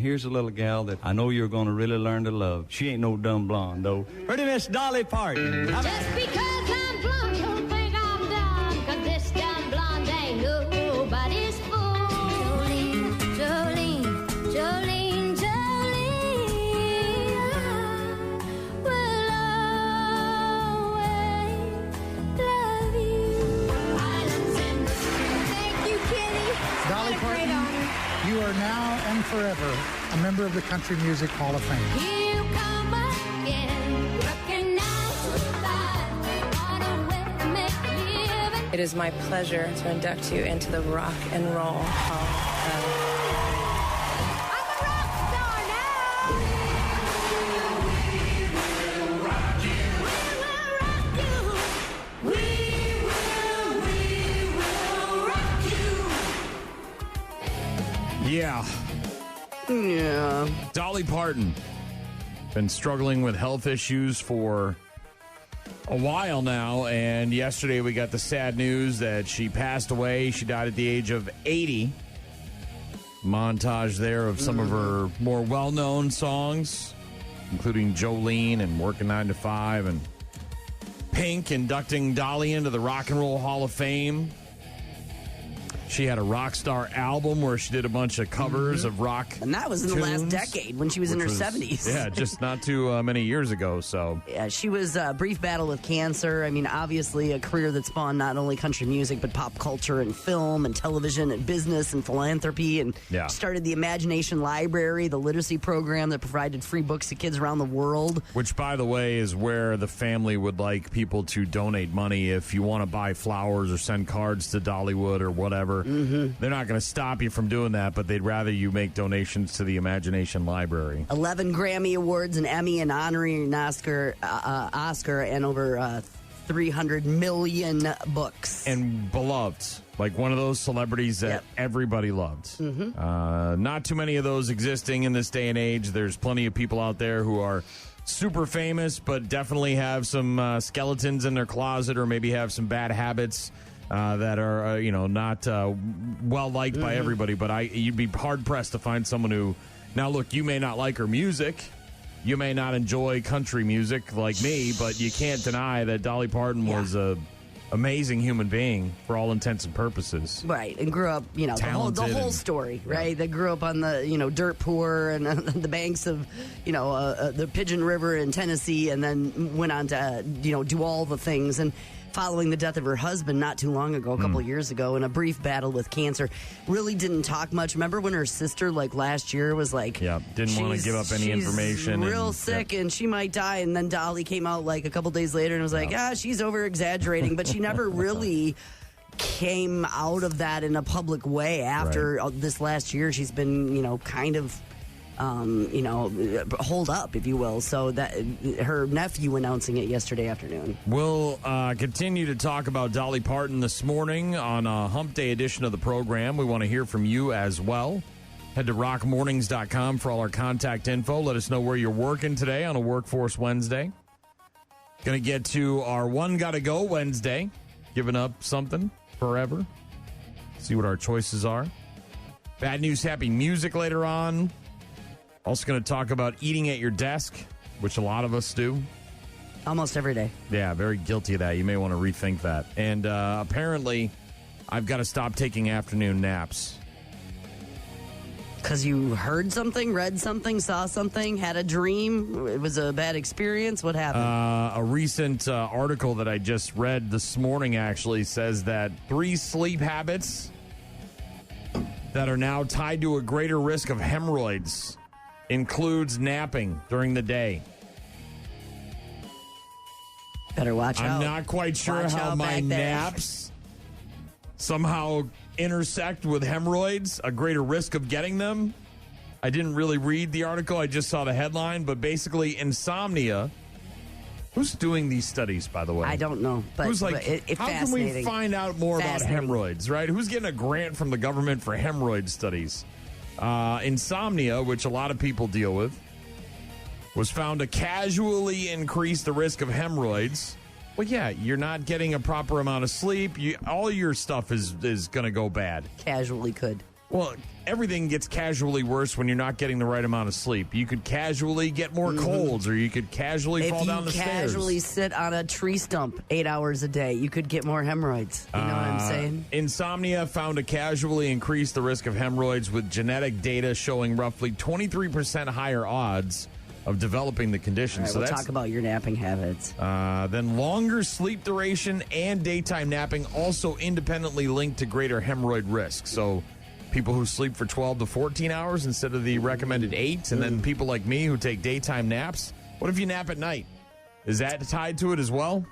Here's a little gal that I know you're going to really learn to love. She ain't no dumb blonde, though. Her name is Dolly Parton. Just because I'm blonde, don't think I'm dumb, 'cause this dumb blonde ain't nobody's fool. Jolene, Jolene, Jolene, Jolene, I will always love you. Thank you, Kenny. Dolly Parton, you are now and forever a member of the Country Music Hall of Fame. Here you come again, looking outside, what a way to make a living. It is my pleasure to induct you into the Rock and Roll Hall of I'm a rock star now. We will rock you. Yeah. Yeah. Dolly Parton. Been struggling with health issues for a while now, and yesterday we got the sad news that she passed away. She died at the age of 80. Montage there of some of her more well-known songs, including Jolene and Working 9 to 5 and Pink, inducting Dolly into the Rock and Roll Hall of Fame. She had a rock star album where she did a bunch of covers of rock And that was in the last tunes, decade when she was in her which 70s. Yeah, just not too many years ago. So Yeah, she was a brief battle with cancer. I mean, obviously a career that spawned not only country music, but pop culture and film and television and business and philanthropy. And Yeah. started the Imagination Library, the literacy program that provided free books to kids around the world. which, by the way, is where the family would like people to donate money if you want to buy flowers or send cards to Dollywood or whatever. They're not going to stop you from doing that, but they'd rather you make donations to the Imagination Library. 11 Grammy Awards, an Emmy, an honorary an Oscar, and over 300 million books. And beloved, like one of those celebrities that Yep. everybody loved. Not too many of those existing in this day and age. There's plenty of people out there who are super famous, but definitely have some skeletons in their closet or maybe have some bad habits that are, not well liked by everybody. But you'd be hard pressed to find someone who. Now, look, you may not like her music. You may not enjoy country music like me, but you can't deny that Dolly Parton was a amazing human being for all intents and purposes. Right, and grew up, the whole story, right? They grew up on the, dirt poor and the banks of, the Pigeon River in Tennessee, and then went on to, do all the things. And following the death of her husband not too long ago, a couple of years ago, in a brief battle with cancer, really didn't talk much. Remember when her sister, last year, was like, didn't want to give up any information. Real and, sick, and she might die. And then Dolly came out a couple days later and was like, she's over exaggerating, but she never really came out of that in a public way after this last year. She's been, kind of hold up, if you will. So that her nephew announcing it yesterday afternoon. We'll continue to talk about Dolly Parton this morning on a Hump Day edition of the program. We want to hear from you as well. Head to rockmornings.com for all our contact info. Let us know where you're working today on a Workforce Wednesday. Going to get to our One Gotta Go Wednesday. Giving up something forever. See what our choices are. Bad news, happy music later on. Also going to talk about eating at your desk, which a lot of us do. Almost every day. Yeah, very guilty of that. You may want to rethink that. And apparently, I've got to stop taking afternoon naps. Because you heard something, read something, saw something, had a dream? It was a bad experience? What happened? A recent article that I just read this morning actually says that 3 sleep habits that are now tied to a greater risk of hemorrhoids includes napping during the day. Better watch out. I'm not quite sure how my naps somehow intersect with hemorrhoids, a greater risk of getting them. I didn't really read the article. I just saw the headline. But basically, insomnia. Who's doing these studies, by the way? I don't know. But, who's like, how can we find out more about hemorrhoids, right? Who's getting a grant from the government for hemorrhoid studies? Insomnia, which a lot of people deal with, was found to casually increase the risk of hemorrhoids. Well, yeah, you're not getting a proper amount of sleep. All your stuff is going to go bad. Casually could. Well, everything gets casually worse when you're not getting the right amount of sleep. You could casually get more colds, or you could casually fall down the stairs. If you casually sit on a tree stump 8 hours a day, you could get more hemorrhoids. You know what I'm saying? Insomnia found to casually increase the risk of hemorrhoids, with genetic data showing roughly 23% higher odds of developing the condition. All right, So we'll that's talk about your napping habits. then longer sleep duration and daytime napping also independently linked to greater hemorrhoid risk. So people who sleep for 12 to 14 hours instead of the recommended 8, and then people like me who take daytime naps. What if you nap at night? Is that tied to it as well?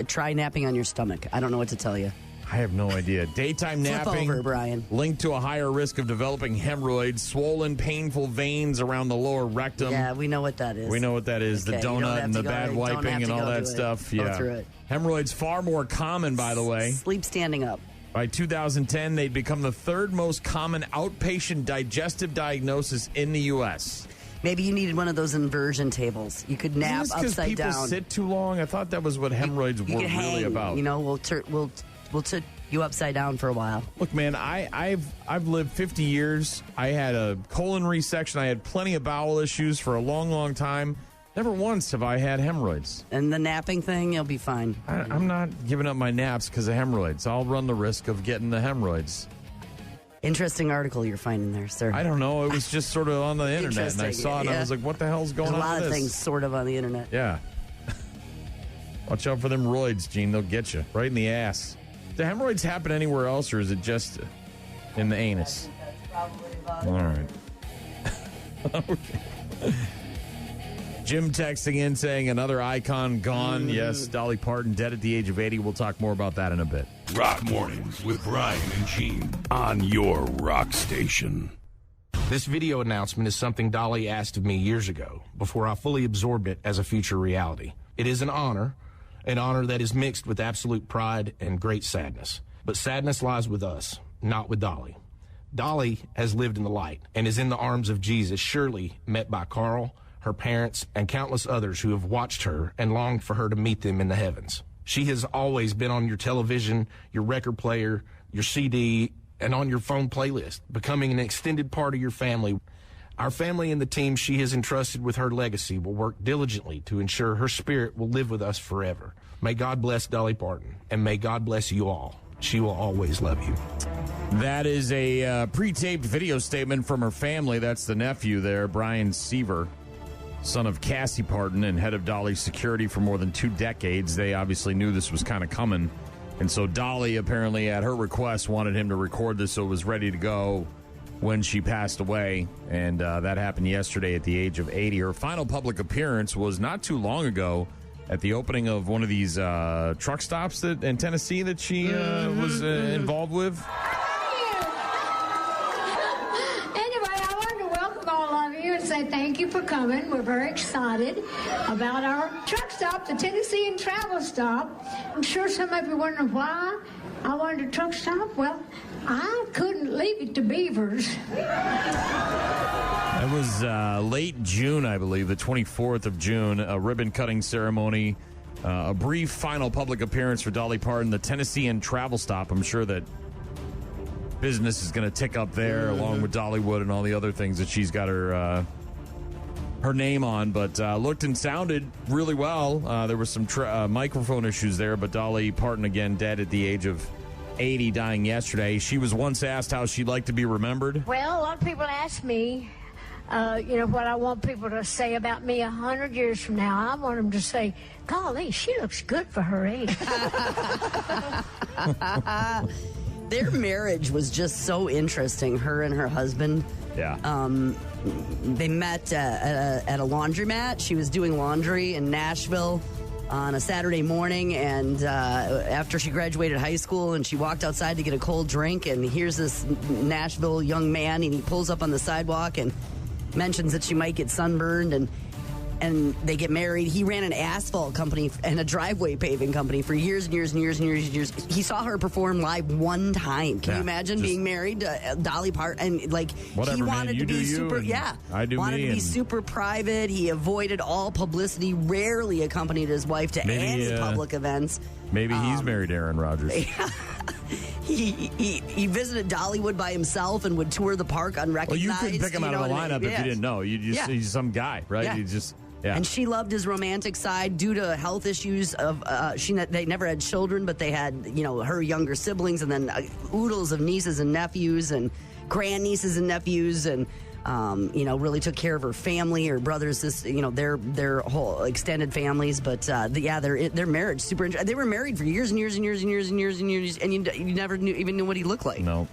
Try napping on your stomach. I don't know what to tell you. I have no idea. Daytime Flip napping over, Brian. linked to a higher risk of developing hemorrhoids, swollen, painful veins around the lower rectum. Yeah, we know what that is. We know what that is. Okay, the you don't donut have and to the go- bad you don't have wiping to and all go that do it. stuff. Go Yeah. through it. Hemorrhoids far more common, by the way. Sleep standing up. By 2010, they'd become the third most common outpatient digestive diagnosis in the U.S. Maybe you needed one of those inversion tables. You could nap Is this 'cause upside people down. sit too long? I thought that was what hemorrhoids You were could really hang, about. You know, we'll tilt you upside down for a while. Look, man, I've lived 50 years. I had a colon resection. I had plenty of bowel issues for a long, long time. Never once have I had hemorrhoids. And the napping thing, you'll be fine. I'm not giving up my naps because of hemorrhoids. I'll run the risk of getting the hemorrhoids. Interesting article you're finding there, sir. I don't know. It was just sort of on the internet, and I Interesting, saw it, and I yeah. was like, what the hell's going There's a on lot with of this? things sort of on the internet. Yeah. Watch out for them roids, Gene. They'll get you right in the ass. Do hemorrhoids happen anywhere else, or is it just in the anus? All right. Okay. Jim texting in saying another icon gone. Yes, Dolly Parton dead at the age of 80. We'll talk more about that in a bit. Rock Mornings with Brian and Gene on your rock station. This video announcement is something Dolly asked of me years ago, before I fully absorbed it as a future reality. It is an honor that is mixed with absolute pride and great sadness. But sadness lies with us, not with Dolly. Dolly has lived in the light and is in the arms of Jesus, surely met by Carl, her parents, and countless others who have watched her and longed for her to meet them in the heavens. She has always been on your television, your record player, your CD, and on your phone playlist, becoming an extended part of your family. Our family and the team she has entrusted with her legacy will work diligently to ensure her spirit will live with us forever. May God bless Dolly Parton, and may God bless you all. She will always love you. That is a pre-taped video statement from her family. That's the nephew there, Brian Seaver, son of Cassie Parton and head of Dolly's security for more than 2 decades. They obviously knew this was kind of coming. And so Dolly, apparently at her request, wanted him to record this so it was ready to go when she passed away. And that happened yesterday at the age of 80. Her final public appearance was not too long ago at the opening of one of these truck stops in Tennessee that she was involved with. And say thank you for coming. We're very excited about our truck stop, the Tennessee and Travel Stop. I'm sure some of you are wondering why I wanted a truck stop. Well, I couldn't leave it to beavers. It was late June, I believe, the 24th of June, a ribbon-cutting ceremony, a brief final public appearance for Dolly Parton, the Tennessee and Travel Stop. I'm sure that business is going to tick up there, along with Dollywood and all the other things that she's got her name on. But looked and sounded really well. There were some microphone issues there, but Dolly Parton, again, dead at the age of 80, dying yesterday. She was once asked how she'd like to be remembered. Well, a lot of people ask me, what I want people to say about me 100 years from now. I want them to say, golly, she looks good for her age. Their marriage was just so interesting, her and her husband. Yeah. They met at a laundromat. She was doing laundry in Nashville on a Saturday morning, and after she graduated high school, and she walked outside to get a cold drink, and here's this Nashville young man, and he pulls up on the sidewalk and mentions that she might get sunburned, and they get married. He ran an asphalt company and a driveway paving company for years and years and years and years and years. He saw her perform live one time. Can you imagine being married to Dolly Parton? And whatever, he wanted to be super. Yeah, I do wanted me to be super private. He avoided all publicity. Rarely accompanied his wife to any public events. Maybe he's married Aaron Rodgers. He visited Dollywood by himself and would tour the park unrecognized. Well, you couldn't pick him out of a lineup if you didn't know. He's some guy, right? Yeah. And she loved his romantic side due to health issues. They never had children, but they had her younger siblings, and then oodles of nieces and nephews and grandnieces and nephews, and really took care of her family, her brothers, their whole extended families. But their marriage super interesting. They were married for years and years and years and years and years and years, and you never even knew what he looked like. No.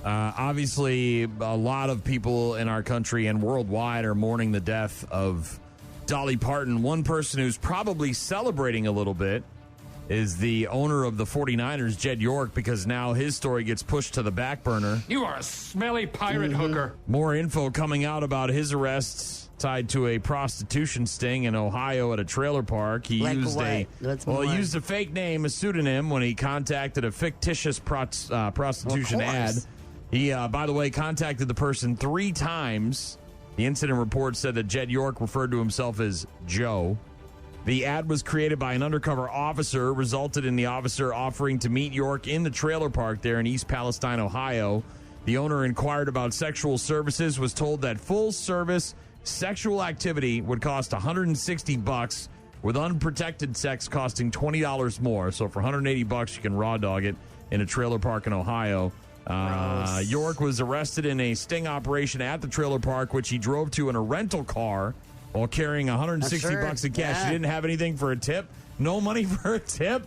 Obviously, a lot of people in our country and worldwide are mourning the death of Dolly Parton. One person who's probably celebrating a little bit is the owner of the 49ers, Jed York, because now his story gets pushed to the back burner. You are a smelly pirate hooker. More info coming out about his arrests tied to a prostitution sting in Ohio at a trailer park. He used a fake name, a pseudonym, when he contacted a fictitious prostitution ad. He, by the way, contacted the person 3 times. The incident report said that Jed York referred to himself as Joe. The ad was created by an undercover officer, resulted in the officer offering to meet York in the trailer park there in East Palestine, Ohio. The owner inquired about sexual services, was told that full-service sexual activity would cost $160, with unprotected sex costing $20 more. So for $180, you can raw dog it in a trailer park in Ohio. York was arrested in a sting operation at the trailer park, which he drove to in a rental car while carrying $160 in cash. Yeah. He didn't have anything for a tip. No money for a tip.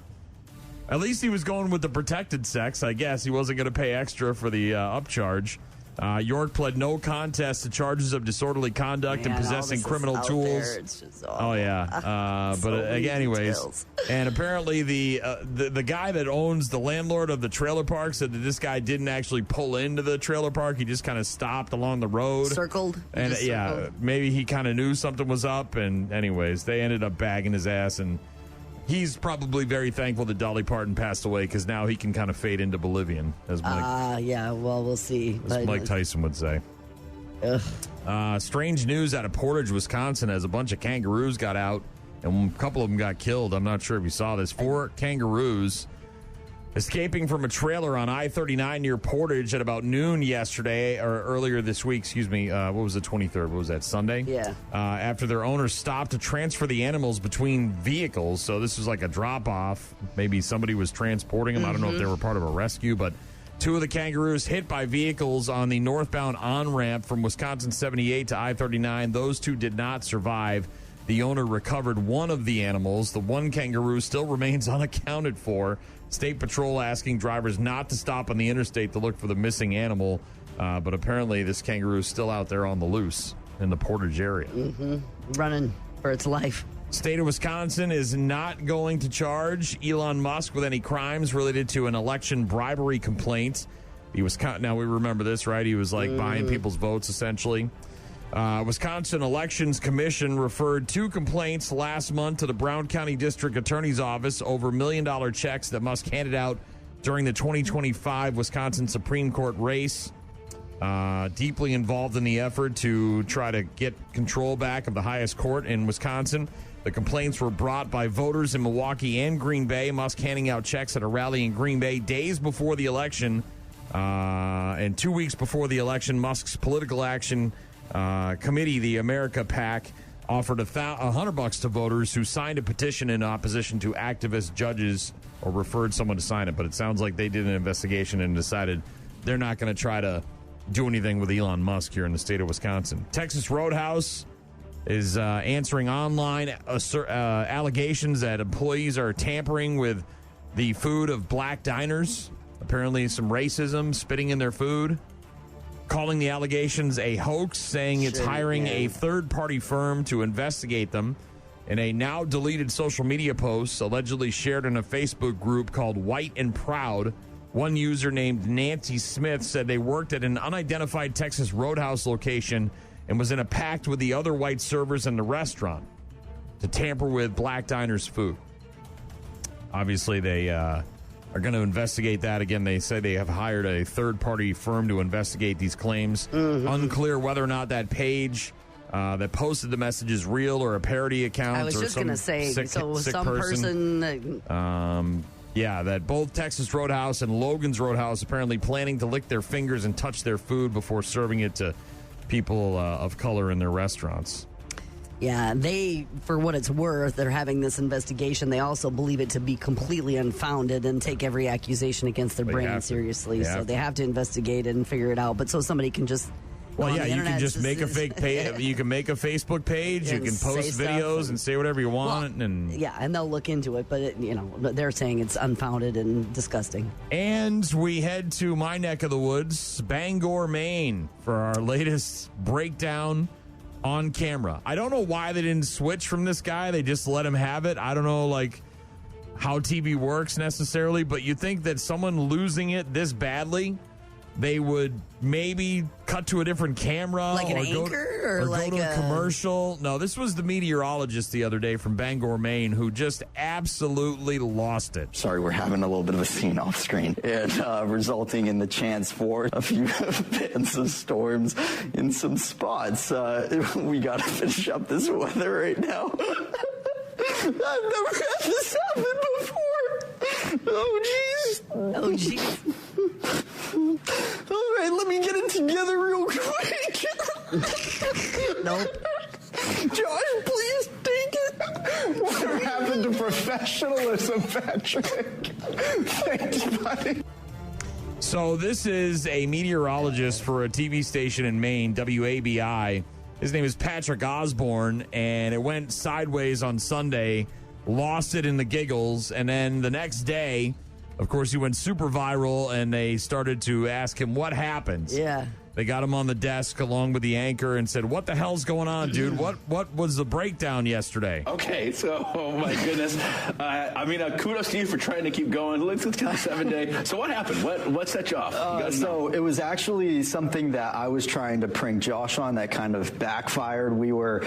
At least he was going with the protected sex, I guess. He wasn't going to pay extra for the upcharge. York pled no contest to charges of disorderly conduct and possessing criminal tools. It's just anyways, and apparently the guy that owns the landlord of the trailer park said that this guy didn't actually pull into the trailer park. He just kind of stopped along the road, circled, maybe he kind of knew something was up. And anyways, they ended up bagging his ass, and he's probably very thankful that Dolly Parton passed away, because now he can kind of fade into oblivion, as Mike. We'll see. As Mike Tyson would say. Strange news out of Portage, Wisconsin, as a bunch of kangaroos got out, and a couple of them got killed. I'm not sure if you saw this. 4 kangaroos escaping from a trailer on I-39 near Portage at about noon yesterday, or earlier this week, what was the 23rd? What was that, Sunday? Yeah. After their owners stopped to transfer the animals between vehicles. So this was like a drop-off. Maybe somebody was transporting them. I don't know if they were part of a rescue, but 2 of the kangaroos hit by vehicles on the northbound on-ramp from Wisconsin 78 to I-39. Those 2 did not survive. The owner recovered 1 of the animals. The 1 kangaroo still remains unaccounted for. State Patrol asking drivers not to stop on the interstate to look for the missing animal. But apparently this kangaroo is still out there on the loose in the Portage area. Running for its life. State of Wisconsin is not going to charge Elon Musk with any crimes related to an election bribery complaint. Now we remember this, right? He was buying people's votes, essentially. Wisconsin Elections Commission referred 2 complaints last month to the Brown County District Attorney's Office over $1 million checks that Musk handed out during the 2025 Wisconsin Supreme Court race. Deeply involved in the effort to try to get control back of the highest court in Wisconsin. The complaints were brought by voters in Milwaukee and Green Bay. Musk handing out checks at a rally in Green Bay days before the election. And 2 weeks before the election, Musk's political action committee, the America PAC, offered $100 to voters who signed a petition in opposition to activist judges, or referred someone to sign it. But it sounds like they did an investigation and decided they're not going to try to do anything with Elon Musk here in the state of Wisconsin. Texas Roadhouse is answering online allegations that employees are tampering with the food of black diners. Apparently some racism, spitting in their food. Calling the allegations a hoax, saying it's hiring a third-party firm to investigate them. In a now-deleted social media post allegedly shared in a Facebook group called White and Proud, one user named Nancy Smith said they worked at an unidentified Texas Roadhouse location and was in a pact with the other white servers in the restaurant to tamper with black diners' food. Obviously, they are going to investigate that. Again, they say they have hired a third-party firm to investigate these claims. Unclear whether or not that page that posted the message is real or a parody account. I was just going to say, some person Yeah, that both Texas Roadhouse and Logan's Roadhouse apparently planning to lick their fingers and touch their food before serving it to people of color in their restaurants. Yeah, they, for what it's worth, they're having this investigation. They also believe it to be completely unfounded and take every accusation against their brand seriously. So they have to investigate it and figure it out. But so somebody can just... Well, yeah, you can just make a fake page. You can make a Facebook page. You can post videos and say whatever you want. And they'll look into it. But, they're saying it's unfounded and disgusting. And we head to my neck of the woods, Bangor, Maine, for our latest breakdown on camera. I don't know why they didn't switch from this guy. They just let him have it. I don't know, how TV works necessarily. But you think that someone losing it this badly, they would maybe cut to a different camera, like an anchor, or go to a commercial. No, this was the meteorologist the other day from Bangor, Maine, who just absolutely lost it. Sorry, we're having a little bit of a scene off screen, and resulting in the chance for a few fans of storms in some spots. We got to finish up this weather right now. I've never had this happen before. Oh, jeez. All right, let me get it together real quick. Nope. Josh, please take it. What happened to professionalism, Patrick? Thanks, buddy. So this is a meteorologist for a TV station in Maine, WABI. His name is Patrick Osborne, and it went sideways on Sunday, lost it in the giggles, and then the next day, of course, he went super viral, and they started to ask him what happened. Yeah. They got him on the desk along with the anchor and said, "What the hell's going on, dude? What was the breakdown yesterday?" Okay, so, oh my goodness. Kudos to you for trying to keep going. Let's count 7 days. So what happened? What set you off? So it was actually something that I was trying to prank Josh on that kind of backfired. We were,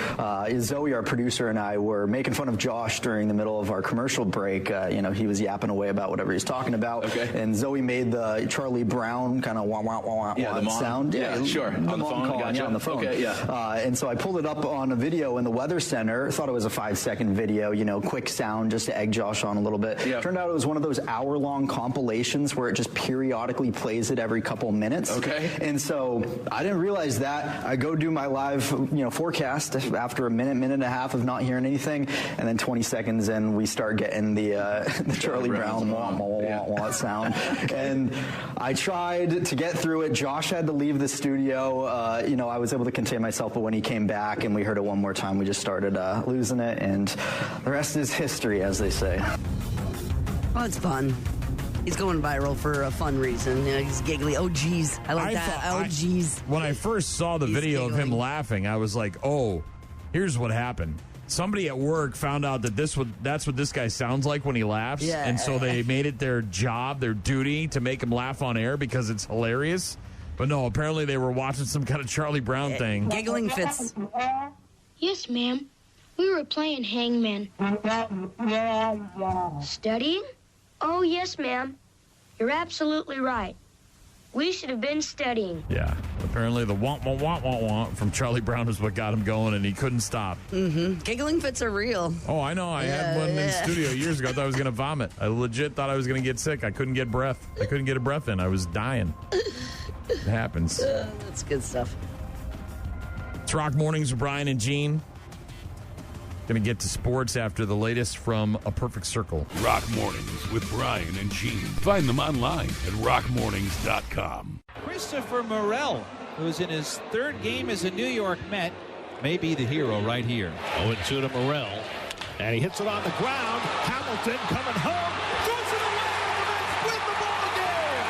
Zoe, our producer, and I were making fun of Josh during the middle of our commercial break. He was yapping away about whatever he was talking about. Okay. And Zoe made the Charlie Brown kind of wah, wah, wah, wah sound. Yeah, sure. On the phone? Gotcha. On the phone. Okay, yeah. And so I pulled it up on a video in the Weather Center. Thought it was a 5-second video, quick sound just to egg Josh on a little bit. Yep. Turned out it was one of those hour-long compilations where it just periodically plays it every couple minutes. Okay. And so I didn't realize that. I go do my live, forecast after a minute and a half of not hearing anything, and then 20 seconds in, we start getting the Charlie Brown wah, wah, wah, wah sound. And I tried to get through it. Josh had to leave the studio. I was able to contain myself, but when he came back and we heard it one more time, we just started losing it, and the rest is history, as they say. Well, it's fun. He's going viral for a fun reason. He's giggly. Oh, geez. I like that. Oh, geez. When I first saw the video of him laughing, I was like, oh, here's what happened. Somebody at work found out that that's what this guy sounds like when he laughs. Yeah. And so they made it their job, their duty to make him laugh on air because it's hilarious. But no, apparently they were watching some kind of Charlie Brown thing. Giggling fits. Yes, ma'am. We were playing hangman. Studying? Oh, yes, ma'am. You're absolutely right. We should have been studying. Yeah. Apparently the womp, womp, womp, womp, womp from Charlie Brown is what got him going, and he couldn't stop. Mm-hmm. Giggling fits are real. Oh, I know. I had one in studio years ago. I thought I was going to vomit. I legit thought I was going to get sick. I couldn't get breath. I couldn't get a breath in. I was dying. It happens. That's good stuff. It's Rock Mornings with Brian and Gene. Going to get to sports after the latest from A Perfect Circle. Rock Mornings with Brian and Gene. Find them online at rockmornings.com. Christopher Morel, who's in his third game as a New York Met, may be the hero right here. 0-2 to Morel, and he hits it on the ground. Hamilton coming home, throws it away, the Mets win the ball game.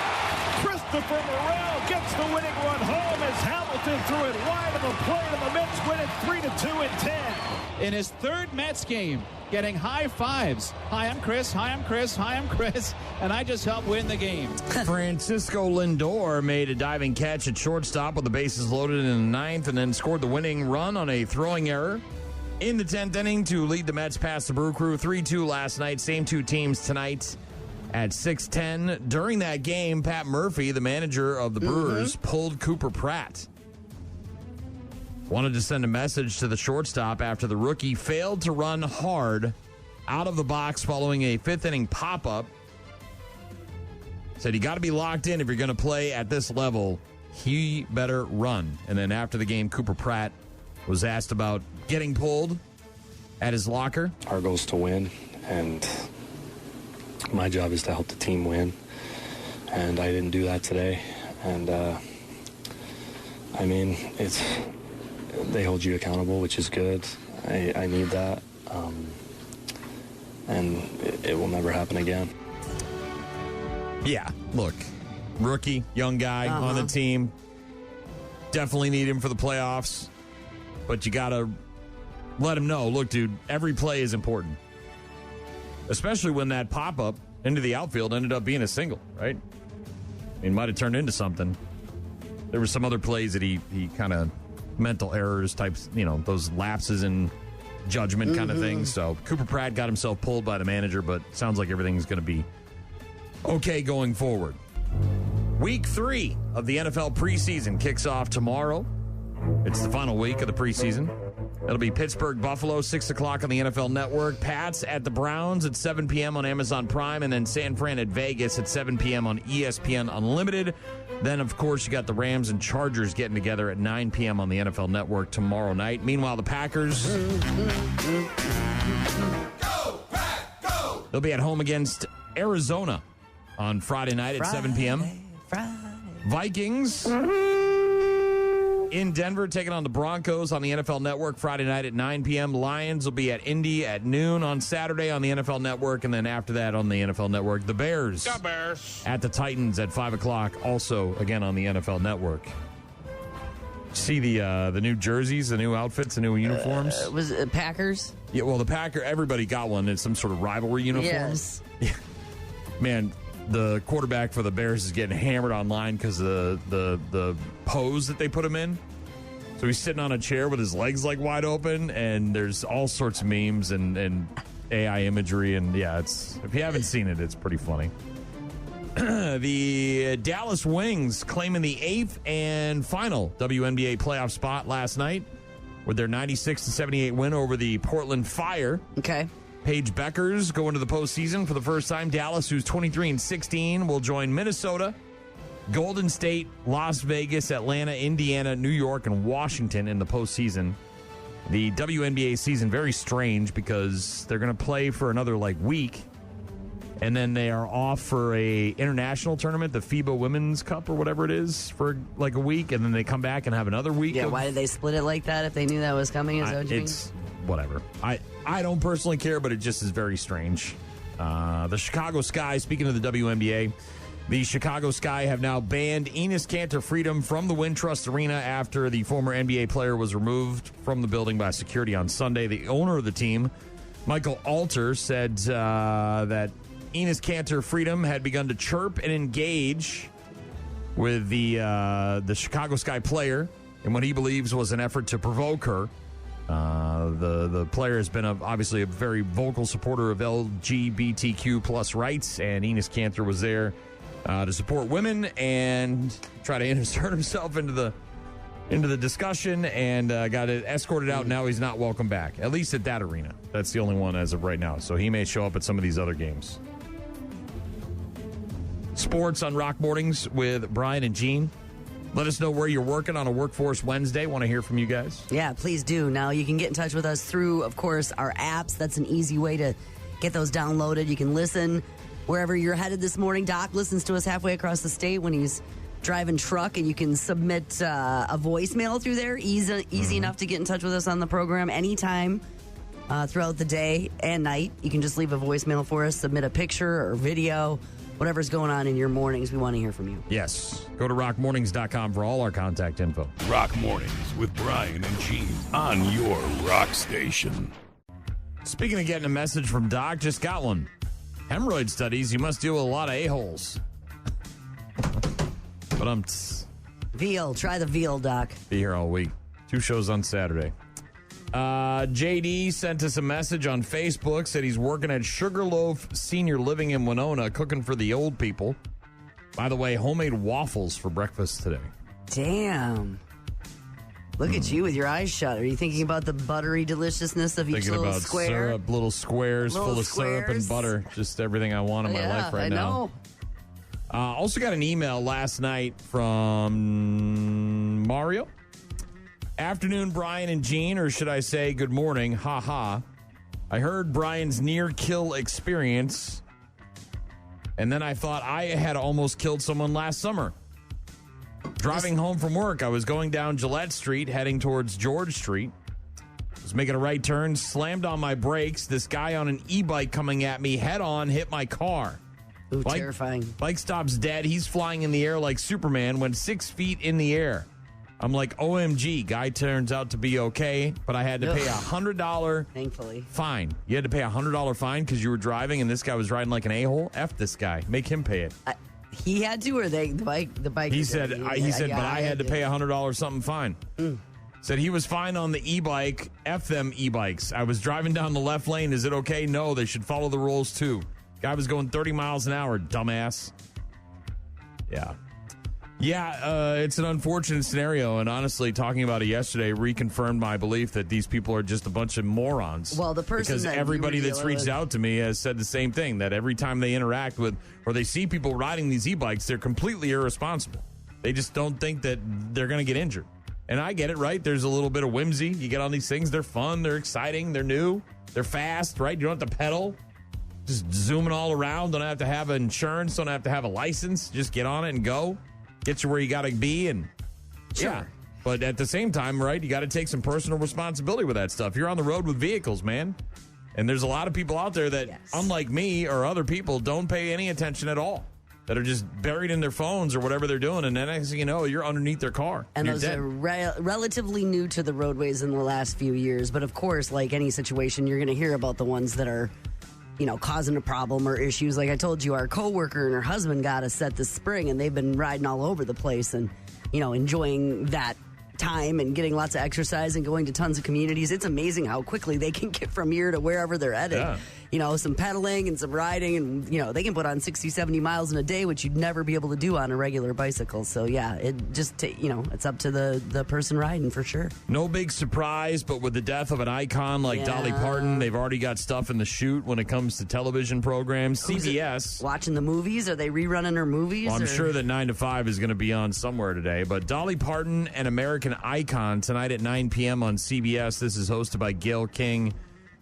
Christopher Morel gets the winning run home as Hamilton threw it wide of the plate, and the Mets win it 3-2 in 10. In his third Mets game, getting high fives. Hi, I'm Chris. Hi, I'm Chris. Hi, I'm Chris. And I just helped win the game. Francisco Lindor made a diving catch at shortstop with the bases loaded in the ninth and then scored the winning run on a throwing error in the 10th inning to lead the Mets past the Brew Crew 3-2 last night. Same two teams tonight at 6:10. During that game, Pat Murphy, the manager of the Brewers, pulled Cooper Pratt. Wanted to send a message to the shortstop after the rookie failed to run hard out of the box following a fifth inning pop-up. said you got to be locked in if you're going to play at this level. He better run. And then after the game, Cooper Pratt was asked about getting pulled at his locker. Our goal is to win, and my job is to help the team win. And I didn't do that today. And, I mean, they hold you accountable, which is good. I need that. And it will never happen again. Yeah, look, rookie, young guy on the team. Definitely need him for the playoffs. But you got to let him know, look, dude, every play is important. Especially when that pop-up into the outfield ended up being a single, right? I mean, might have turned into something. There were some other plays that he kind of mental errors types, those lapses in judgment kind of things. So Cooper Pratt got himself pulled by the manager, but sounds like everything's going to be okay going forward. Week 3 of the NFL preseason kicks off tomorrow. It's the final week of the preseason. It'll be Pittsburgh, Buffalo, 6 o'clock on the NFL Network. Pats at the Browns at 7 p.m. on Amazon Prime. And then San Fran at Vegas at 7 p.m. on ESPN Unlimited. Then, of course, you got the Rams and Chargers getting together at 9 p.m. on the NFL Network tomorrow night. Meanwhile, the Packers, they'll be at home against Arizona on Friday night at 7 p.m. Vikings in Denver taking on the Broncos on the NFL Network Friday night at 9 p.m. Lions will be at Indy at noon on Saturday on the NFL Network. And then after that on the NFL Network, the Bears at the Titans at 5 o'clock, also again on the NFL Network. See the new jerseys, the new outfits, the new uniforms? Was it Packers? Yeah, well, everybody got one. It's some sort of rivalry uniform. Yes. Man, the quarterback for the Bears is getting hammered online because of the pose that they put him in. So he's sitting on a chair with his legs like wide open, and there's all sorts of memes and AI imagery, and yeah, if you haven't seen it, it's pretty funny. The Dallas Wings claiming the 8th and final WNBA playoff spot last night with their 96-78 win over the Portland Fire. Okay. Paige Beckers going to the postseason for the first time. Dallas, who's 23-16, will join Minnesota, Golden State, Las Vegas, Atlanta, Indiana, New York, and Washington in the postseason. The WNBA season, very strange because they're going to play for another week, and then they are off for a international tournament, the FIBA Women's Cup or whatever it is, for a week, and then they come back and have another week. Yeah, why did they split it like that if they knew that was coming? Is that what you mean? Whatever. I don't personally care, but it just is very strange. The Chicago Sky, speaking of the WNBA, the Chicago Sky have now banned Enes Kanter Freedom from the Wintrust Arena after the former NBA player was removed from the building by security on Sunday. The owner of the team, Michael Alter, said that Enes Kanter Freedom had begun to chirp and engage with the Chicago Sky player in what he believes was an effort to provoke her. The player has been obviously a very vocal supporter of LGBTQ plus rights, and Enes Kanter was there to support women and try to insert himself into the discussion, and got escorted out. Now he's not welcome back, at least at that arena. That's the only one as of right now. So he may show up at some of these other games. Sports on Rock Mornings with Brian and Gene. Let us know where you're working on a Workforce Wednesday. Want to hear from you guys? Yeah, please do. Now, you can get in touch with us through, of course, our apps. That's an easy way to get those downloaded. You can listen wherever you're headed this morning. Doc listens to us halfway across the state when he's driving truck, and you can submit a voicemail through there. Easy enough to get in touch with us on the program anytime throughout the day and night. You can just leave a voicemail for us, submit a picture or video, whatever's going on in your mornings. We want to hear from you. Yes. Go to rockmornings.com for all our contact info. Rock Mornings with Brian and Gene on your rock station. Speaking of getting a message from Doc, just got one. Hemorrhoid studies, you must deal with a lot of a-holes. But veal. Try the veal, Doc. Be here all week. 2 shows on Saturday. JD sent us a message on Facebook, said he's working at Sugarloaf Senior Living in Winona, cooking for the old people. By the way, homemade waffles for breakfast today. Damn. Look at you with your eyes shut. Are you thinking about the buttery deliciousness of each little square? Thinking about syrup, little squares full of syrup and butter. Just everything I want in my life right now. I know. Also got an email last night from Mario. Afternoon, Brian and Gene, or should I say good morning, ha. I heard Brian's near-kill experience, and then I thought I had almost killed someone last summer. Driving home from work, I was going down Gillette Street, heading towards George Street. Was making a right turn, slammed on my brakes. This guy on an e-bike coming at me head-on hit my car. Ooh, terrifying. Bike stops dead. He's flying in the air like Superman, went 6 feet in the air. I'm like, OMG, guy turns out to be okay, but I had to pay $100 thankfully fine. You had to pay $100 fine because you were driving and this guy was riding like an a-hole? F this guy. Make him pay it. He had to, or the bike? He said, but I had to pay $100 something fine. Said he was fine on the e-bike. F them e-bikes. I was driving down the left lane. Is it okay? No, they should follow the rules too. Guy was going 30 miles an hour, dumbass. Yeah, it's an unfortunate scenario, and honestly, talking about it yesterday reconfirmed my belief that these people are just a bunch of morons. Well, the person because everybody that's reached out to me has said the same thing, that every time they interact with or they see people riding these e-bikes, they're completely irresponsible. They just don't think that they're going to get injured. And I get it, right? There's a little bit of whimsy. You get on these things, they're fun, they're exciting, they're new, they're fast, right? You don't have to pedal. Just zooming all around, don't have to have insurance, don't have to have a license. Just get on it and go. Get you where you got to be, and yeah. But at the same time, right, you got to take some personal responsibility with that stuff. You're on the road with vehicles, man. And there's a lot of people out there that, unlike me or other people, don't pay any attention at all. That are just buried in their phones or whatever they're doing, and then next thing you know, you're underneath their car. And those are relatively new to the roadways in the last few years. But of course, like any situation, you're going to hear about the ones that are, causing a problem or issues. Like I told you, our coworker and her husband got a set this spring, and they've been riding all over the place and, enjoying that time and getting lots of exercise and going to tons of communities. It's amazing how quickly they can get from here to wherever they're headed. Yeah. Some pedaling and some riding, and, they can put on 60, 70 miles in a day, which you'd never be able to do on a regular bicycle. So, yeah, it just, it's up to the person riding for sure. No big surprise, but with the death of an icon like Dolly Parton, they've already got stuff in the chute when it comes to television programs. CBS. Watching the movies? Are they rerunning her movies? Well, I'm sure that 9 to 5 is going to be on somewhere today. But Dolly Parton, an American icon, tonight at 9 p.m. on CBS. This is hosted by Gayle King.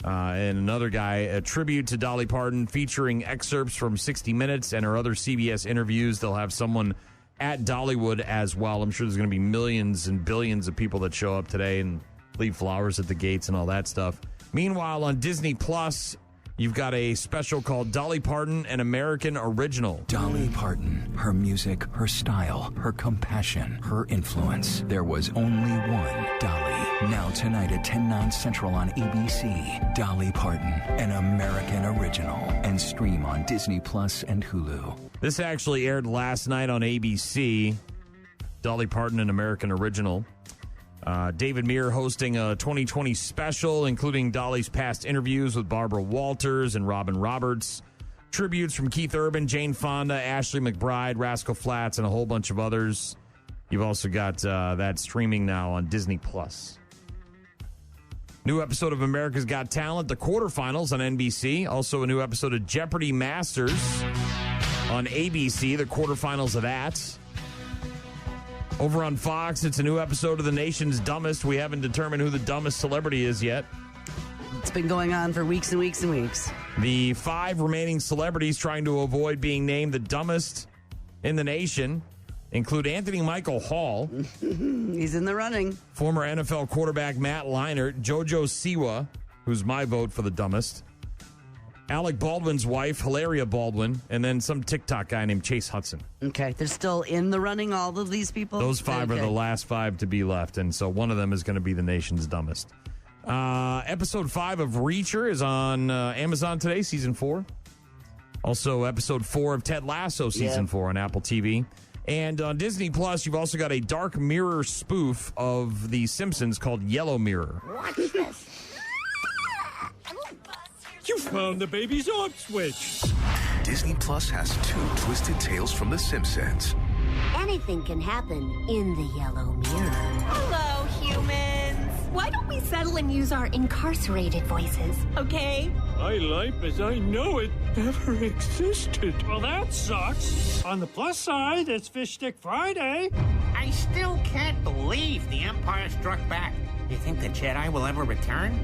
And another guy, a tribute to Dolly Parton featuring excerpts from 60 Minutes and her other CBS interviews. They'll have someone at Dollywood as well. I'm sure there's going to be millions and billions of people that show up today and leave flowers at the gates and all that stuff. Meanwhile, on Disney Plus, you've got a special called Dolly Parton, an American Original. Dolly Parton, her music, her style, her compassion, her influence. There was only one Dolly. Now tonight at 10/9 Central on ABC. Dolly Parton, an American Original. And stream on Disney Plus and Hulu. This actually aired last night on ABC. Dolly Parton, an American Original. David Meir hosting a 2020 special, including Dolly's past interviews with Barbara Walters and Robin Roberts. Tributes from Keith Urban, Jane Fonda, Ashley McBride, Rascal Flatts, and a whole bunch of others. You've also got that streaming now on Disney Plus. New episode of America's Got Talent, the quarterfinals on NBC. Also a new episode of Jeopardy Masters on ABC, the quarterfinals of that. Over on Fox, it's a new episode of The Nation's Dumbest. We haven't determined who the dumbest celebrity is yet. It's been going on for weeks and weeks and weeks. The 5 remaining celebrities trying to avoid being named the dumbest in the nation include Anthony Michael Hall. He's in the running. Former NFL quarterback Matt Leinart, JoJo Siwa, who's my vote for the dumbest. Alec Baldwin's wife, Hilaria Baldwin, and then some TikTok guy named Chase Hudson. Okay, they're still in the running, all of these people? Those 5 are the last 5 to be left, and so one of them is going to be the nation's dumbest. Episode 5 of Reacher is on Amazon today, season 4. Also, episode 4 of Ted Lasso, season 4 on Apple TV. And on Disney Plus, you've also got a Dark Mirror spoof of The Simpsons called Yellow Mirror. Watch this. You found the baby's on switch. Disney Plus has 2 twisted tales from The Simpsons. Anything can happen in the Yellow Mirror. Hello, humans. Why don't we settle and use our incarcerated voices, okay? My life as I know it never existed. Well, that sucks. On the plus side, it's Fish Stick Friday. I still can't believe the Empire struck back. You think the Jedi will ever return?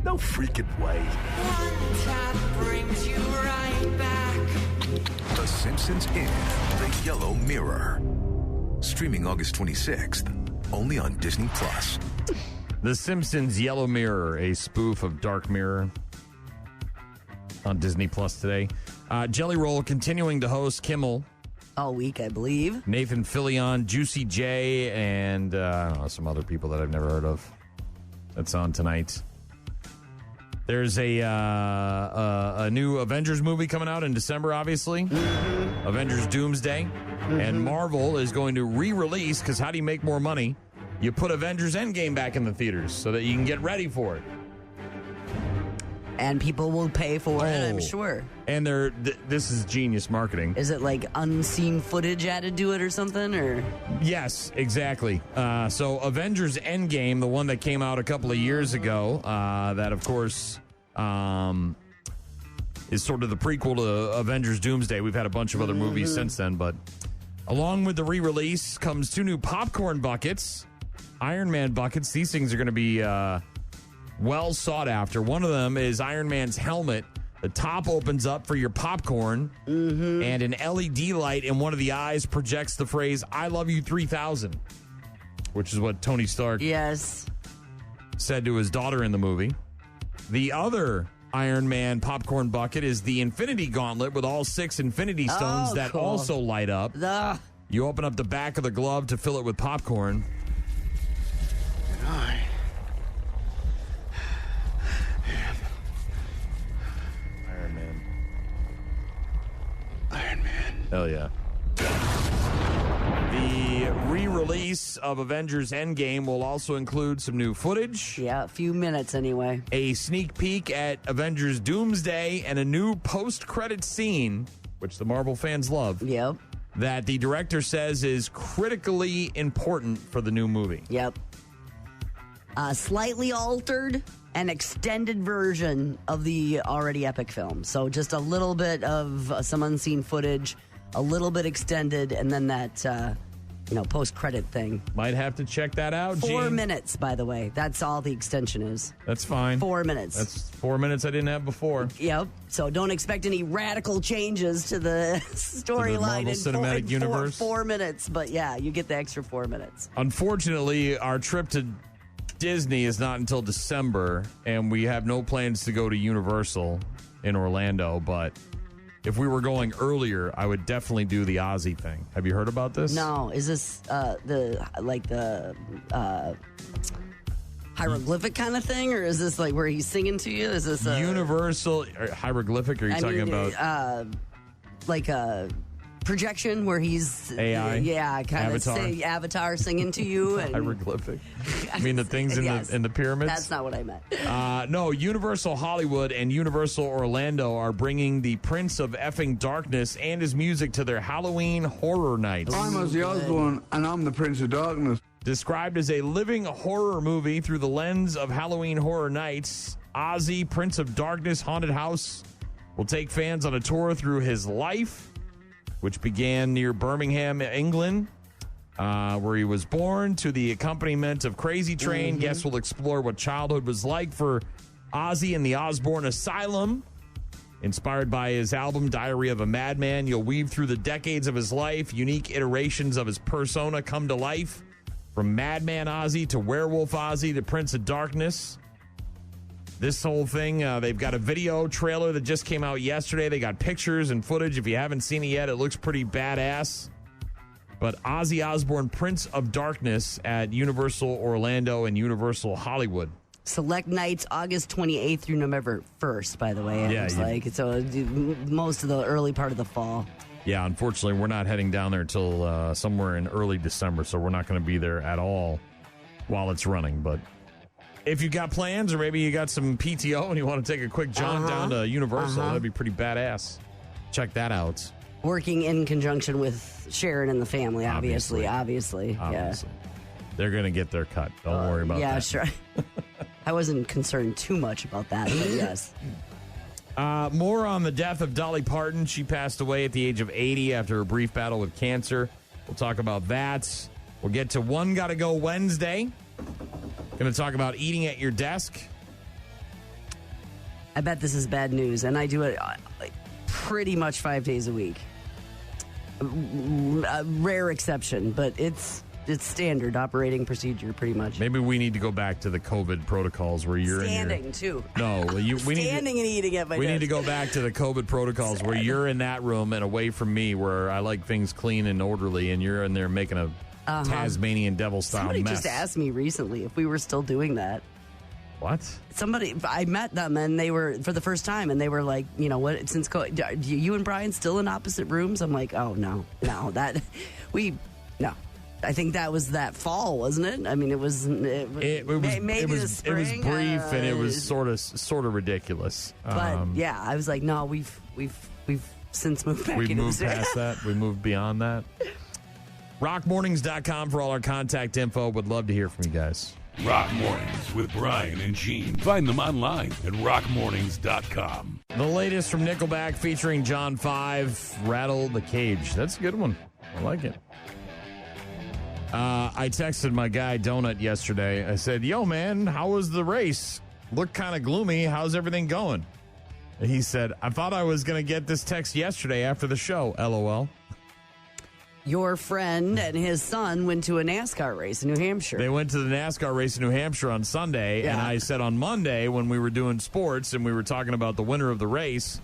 No freaking way. One tap brings you right back. The Simpsons in the Yellow Mirror. Streaming August 26th, only on Disney+. The Simpsons Yellow Mirror, a spoof of Dark Mirror, on Disney Plus today. Jelly Roll continuing to host Kimmel all week, I believe. Nathan Fillion, Juicy J, and I don't know, some other people that I've never heard of. That's on tonight. There's a new Avengers movie coming out in December, obviously. Mm-hmm. Avengers Doomsday. Mm-hmm. And Marvel is going to re-release, because how do you make more money? You put Avengers Endgame back in the theaters so that you can get ready for it. And people will pay for it, I'm sure. And this is genius marketing. Is it like unseen footage added to it or something? Or yes, exactly. So Avengers Endgame, the one that came out a couple of years ago, that of course is sort of the prequel to Avengers Doomsday. We've had a bunch of other movies since then, but along with the re-release comes 2 new popcorn buckets, Iron Man buckets. These things are going to be well sought after. One of them is Iron Man's helmet. The top opens up for your popcorn, and an LED light in one of the eyes projects the phrase, "I love you 3000," which is what Tony Stark said to his daughter in the movie. The other Iron Man popcorn bucket is the Infinity Gauntlet with all 6 Infinity Stones that also light up. You open up the back of the glove to fill it with popcorn. And I Iron Man. Hell yeah. The re-release of Avengers Endgame will also include some new footage. Yeah, a few minutes anyway. A sneak peek at Avengers Doomsday and a new post-credit scene, which the Marvel fans love. Yep. That the director says is critically important for the new movie. Yep. Slightly altered and extended version of the already epic film. So just a little bit of some unseen footage, a little bit extended, and then that, post-credit thing. Might have to check that out, 4 Gene. minutes, by the way. That's all the extension is. That's fine. 4 minutes. That's 4 minutes I didn't have before. Yep. So don't expect any radical changes to the storyline in Marvel Cinematic Universe. 4 minutes. But yeah, you get the extra 4 minutes. Unfortunately, our trip to Disney is not until December, and we have no plans to go to Universal in Orlando, but if we were going earlier, I would definitely do the Ozzy thing. Have you heard about this? No. Is this the hieroglyphic kind of thing, or is this like where he's singing to you? Is this Universal hieroglyphic? Are you talking about like a projection where he's AI? Yeah, kind of Avatar singing to you. And hieroglyphic. I mean the things in the pyramids. That's not what I meant. No, Universal Hollywood and Universal Orlando are bringing the Prince of Effing Darkness and his music to their Halloween Horror Nights. I'm Ozzy Osbourne, and I'm the Prince of Darkness. Described as a living horror movie through the lens of Halloween Horror Nights, Ozzy, Prince of Darkness Haunted House will take fans on a tour through his life, which began near Birmingham, England, where he was born, to the accompaniment of Crazy Train. Guests will explore what childhood was like for Ozzy in the Osbourne Asylum. Inspired by his album Diary of a Madman, you'll weave through the decades of his life. Unique iterations of his persona come to life, from Madman Ozzy to Werewolf Ozzy to Prince of Darkness. This whole thing, they've got a video trailer that just came out yesterday. They got pictures and footage. If you haven't seen it yet, it looks pretty badass. But Ozzy Osbourne, Prince of Darkness at Universal Orlando and Universal Hollywood. Select nights, August 28th through November 1st, by the way. So most of the early part of the fall. Yeah, unfortunately, we're not heading down there until somewhere in early December, so we're not going to be there at all while it's running. But if you got plans, or maybe you got some PTO and you want to take a quick jaunt down to Universal, that'd be pretty badass. Check that out. Working in conjunction with Sharon and the family, obviously. Yeah. They're going to get their cut. Don't worry about that. Yeah, sure. I wasn't concerned too much about that, but yes. More on the death of Dolly Parton. She passed away at the age of 80 after a brief battle with cancer. We'll talk about that. We'll get to One Gotta Go Wednesday. Going to talk about eating at your desk. I bet this is bad news, and I do it pretty much 5 days a week. A rare exception, but it's standard operating procedure, pretty much. Maybe we need to go back to the COVID protocols where you're standing too. No, we standing and eating at my We desk. need to go back to the COVID protocols where you're in that room and away from me, where I like things clean and orderly, and you're in there making a Tasmanian devil style Somebody mess. just asked me recently if we were still doing that. What? I met them and they were for the first time, and they were like, you know what? Since you and Brian still in opposite rooms? I'm like, oh no, that no. I think that was that fall, wasn't it? I mean, it was maybe the spring. It was brief and it was sort of ridiculous. But yeah, I was like, no, we've since moved back. We into moved past that. We moved beyond that. Rockmornings.com for all our contact info. Would love to hear from you guys. Rock Mornings with Brian and Gene. Find them online at rockmornings.com. The latest from Nickelback featuring John 5, Rattle the Cage. That's a good one. I like it. I texted my guy Donut yesterday. I said, yo, man, how was the race? Looked kind of gloomy. How's everything going? And he said, I thought I was going to get this text yesterday after the show. LOL. Your friend and his son went to a NASCAR race in New Hampshire. They went to the NASCAR race in New Hampshire on Sunday, and I said on Monday when we were doing sports and we were talking about the winner of the race,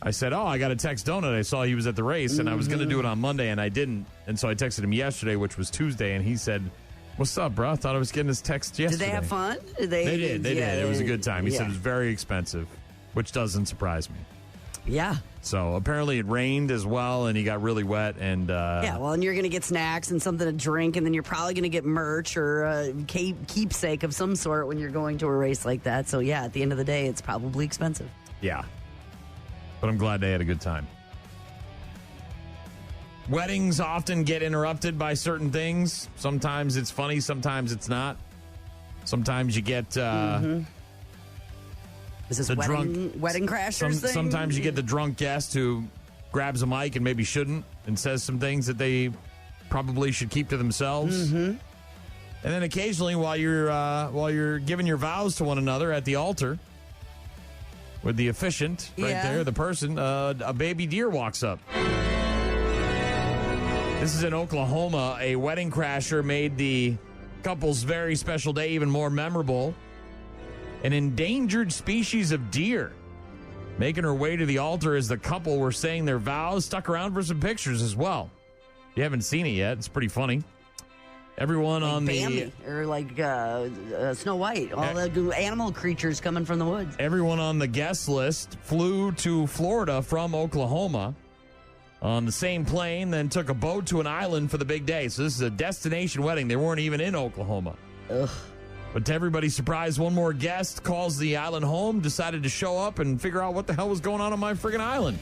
I said, I got to text Donut. I saw he was at the race, and I was going to do it on Monday, and I didn't. And so I texted him yesterday, which was Tuesday, and he said, what's up, bro? I thought I was getting his text yesterday. Did they have fun? They did. It was a good time. He said it was very expensive, which doesn't surprise me. Yeah. So apparently it rained as well, and he got really wet. And and you're going to get snacks and something to drink, and then you're probably going to get merch or a keepsake of some sort when you're going to a race like that. So, yeah, at the end of the day, it's probably expensive. Yeah. But I'm glad they had a good time. Weddings often get interrupted by certain things. Sometimes it's funny, sometimes it's not. Sometimes you get... Is this wedding crashers thing? Sometimes you get the drunk guest who grabs a mic and maybe shouldn't and says some things that they probably should keep to themselves. Mm-hmm. And then occasionally while you're giving your vows to one another at the altar with the officiant there, the person, a baby deer walks up. This is in Oklahoma. A wedding crasher made the couple's very special day even more memorable. An endangered species of deer making her way to the altar as the couple were saying their vows, stuck around for some pictures as well. If you haven't seen it yet, it's pretty funny. Everyone on Bambi, or like Snow White, all the animal creatures coming from the woods. Everyone on the guest list flew to Florida from Oklahoma on the same plane, then took a boat to an island for the big day. So this is a destination wedding. They weren't even in Oklahoma. Ugh. But to everybody's surprise, one more guest calls the island home, decided to show up and figure out what the hell was going on my friggin' island.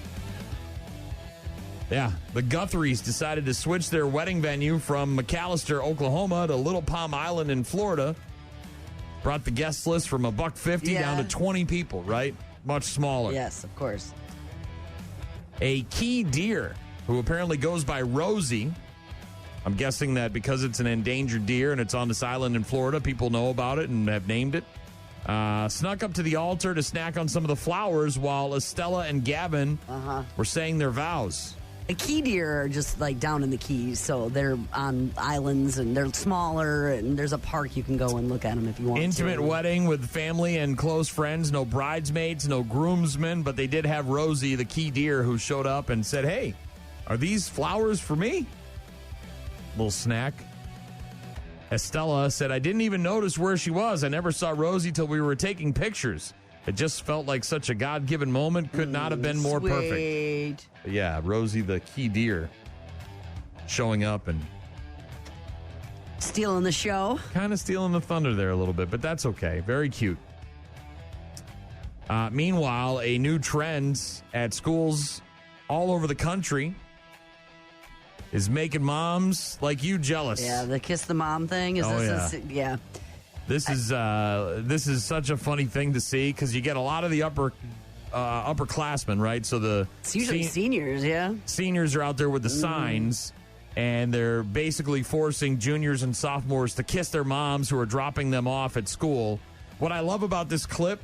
Yeah, the Guthries decided to switch their wedding venue from McAllister, Oklahoma to Little Palm Island in Florida. Brought the guest list from $150 down to 20 people, right? Much smaller. Yes, of course. A key deer, who apparently goes by Rosie. I'm guessing that because it's an endangered deer and it's on this island in Florida, people know about it and have named it. Snuck up to the altar to snack on some of the flowers while Estella and Gavin were saying their vows. The key deer are just like down in the Keys, so they're on islands and they're smaller, and there's a park you can go and look at them if you want. Intimate wedding with family and close friends, no bridesmaids, no groomsmen, but they did have Rosie, the key deer, who showed up and said, hey, are these flowers for me? Little snack. Estella said, I didn't even notice where she was. I never saw Rosie till we were taking pictures. It just felt like such a God-given moment. Could not have been more perfect. But yeah, Rosie, the key deer, showing up and stealing the show. Kind of stealing the thunder there a little bit, but that's okay. Very cute. Meanwhile, a new trend at schools all over the country is making moms like you jealous. Yeah, the kiss the mom thing. This is such a funny thing to see because you get a lot of the upper upperclassmen, right? So it's usually seniors, yeah. Seniors are out there with the signs, and they're basically forcing juniors and sophomores to kiss their moms who are dropping them off at school. What I love about this clip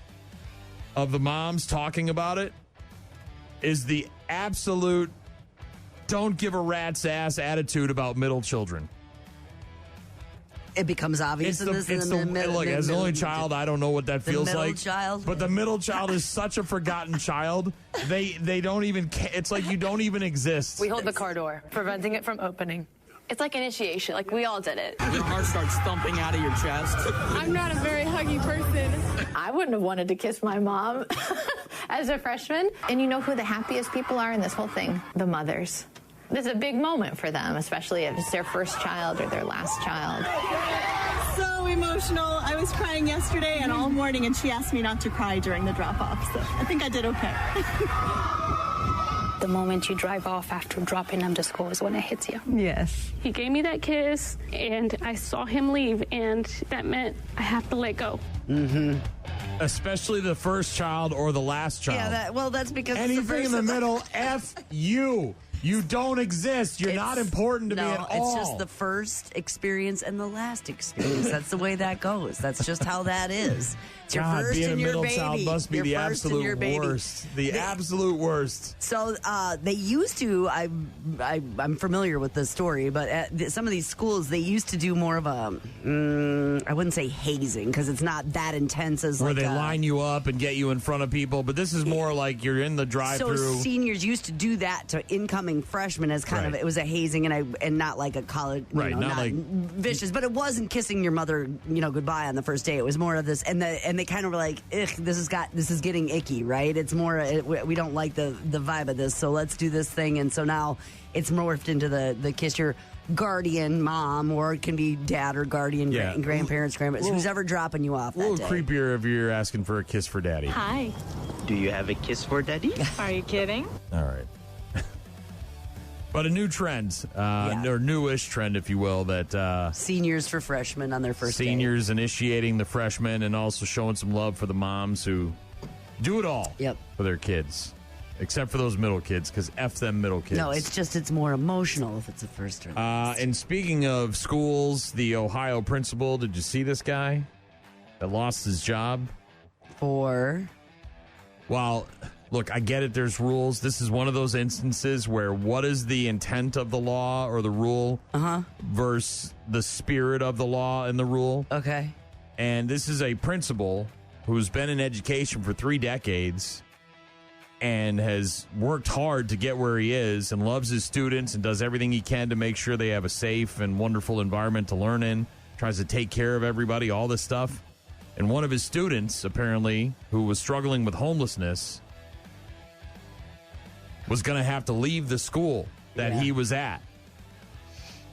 of the moms talking about it is the absolute don't give a rat's ass attitude about middle children. It becomes obvious Look, as an only child, I don't know what that feels like. Child? But the middle child is such a forgotten child. They don't even. It's like you don't even exist. We hold the car door, preventing it from opening. It's like initiation. Like, we all did it. Your heart starts thumping out of your chest. I'm not a very huggy person. I wouldn't have wanted to kiss my mom as a freshman. And you know who the happiest people are in this whole thing? The mothers. This is a big moment for them, especially if it's their first child or their last child. So emotional. I was crying yesterday and all morning, and she asked me not to cry during the drop-off. So I think I did okay. The moment you drive off after dropping them to school is when it hits you. Yes. He gave me that kiss, and I saw him leave, and that meant I have to let go. Mm-hmm. Especially the first child or the last child. Yeah, that's because anything in the middle, F you. You don't exist. You're not important to me at all. It's just the first experience and the last experience. That's the way that goes. That's just how that is. It's your first being and a your middle baby. child must be your the first and your absolute baby. worst. The absolute worst. So they used to. I'm familiar with this story, but at some of these schools, they used to do more of a. I wouldn't say hazing because it's not that intense as where like they line you up and get you in front of people. But this is more like you're in the drive-through. So seniors used to do that to incoming freshmen as kind of it was a hazing and not like a college, not like vicious, but it wasn't kissing your mother, goodbye on the first day. It was more of this, and they kind of were like, this is getting icky, right? It's more we don't like the vibe of this, so let's do this thing, and so now it's morphed into the kiss your guardian mom, or it can be dad or guardian, grandparents, who's ever dropping you off. A little that day. creepier if you're asking for a kiss for daddy. Hi. Do you have a kiss for daddy? Are you kidding? All right. But a new trend, or newish trend, if you will, that seniors for freshmen on their first seniors initiating the freshmen and also showing some love for the moms who do it all for their kids, except for those middle kids, because F them middle kids. No, it's more emotional if it's a first or last. And speaking of schools, the Ohio principal, did you see this guy that lost his job? Well, look, I get it. There's rules. This is one of those instances where what is the intent of the law or the rule versus the spirit of the law and the rule. Okay. And this is a principal who's been in education for 3 decades and has worked hard to get where he is and loves his students and does everything he can to make sure they have a safe and wonderful environment to learn in, tries to take care of everybody, all this stuff. And one of his students, apparently, who was struggling with homelessness, was going to have to leave the school that he was at.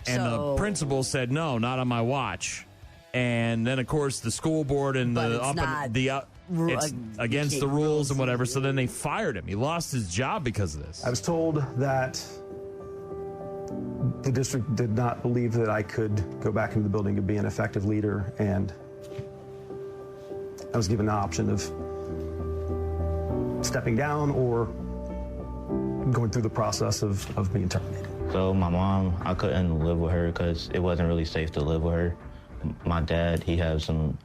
And the principal said, no, not on my watch. And then, of course, the school board and it's against the rules and whatever. So then they fired him. He lost his job because of this. I was told that the district did not believe that I could go back into the building and be an effective leader, and I was given the option of stepping down or going through the process of being terminated. So my mom, I couldn't live with her because it wasn't really safe to live with her. My dad, he had some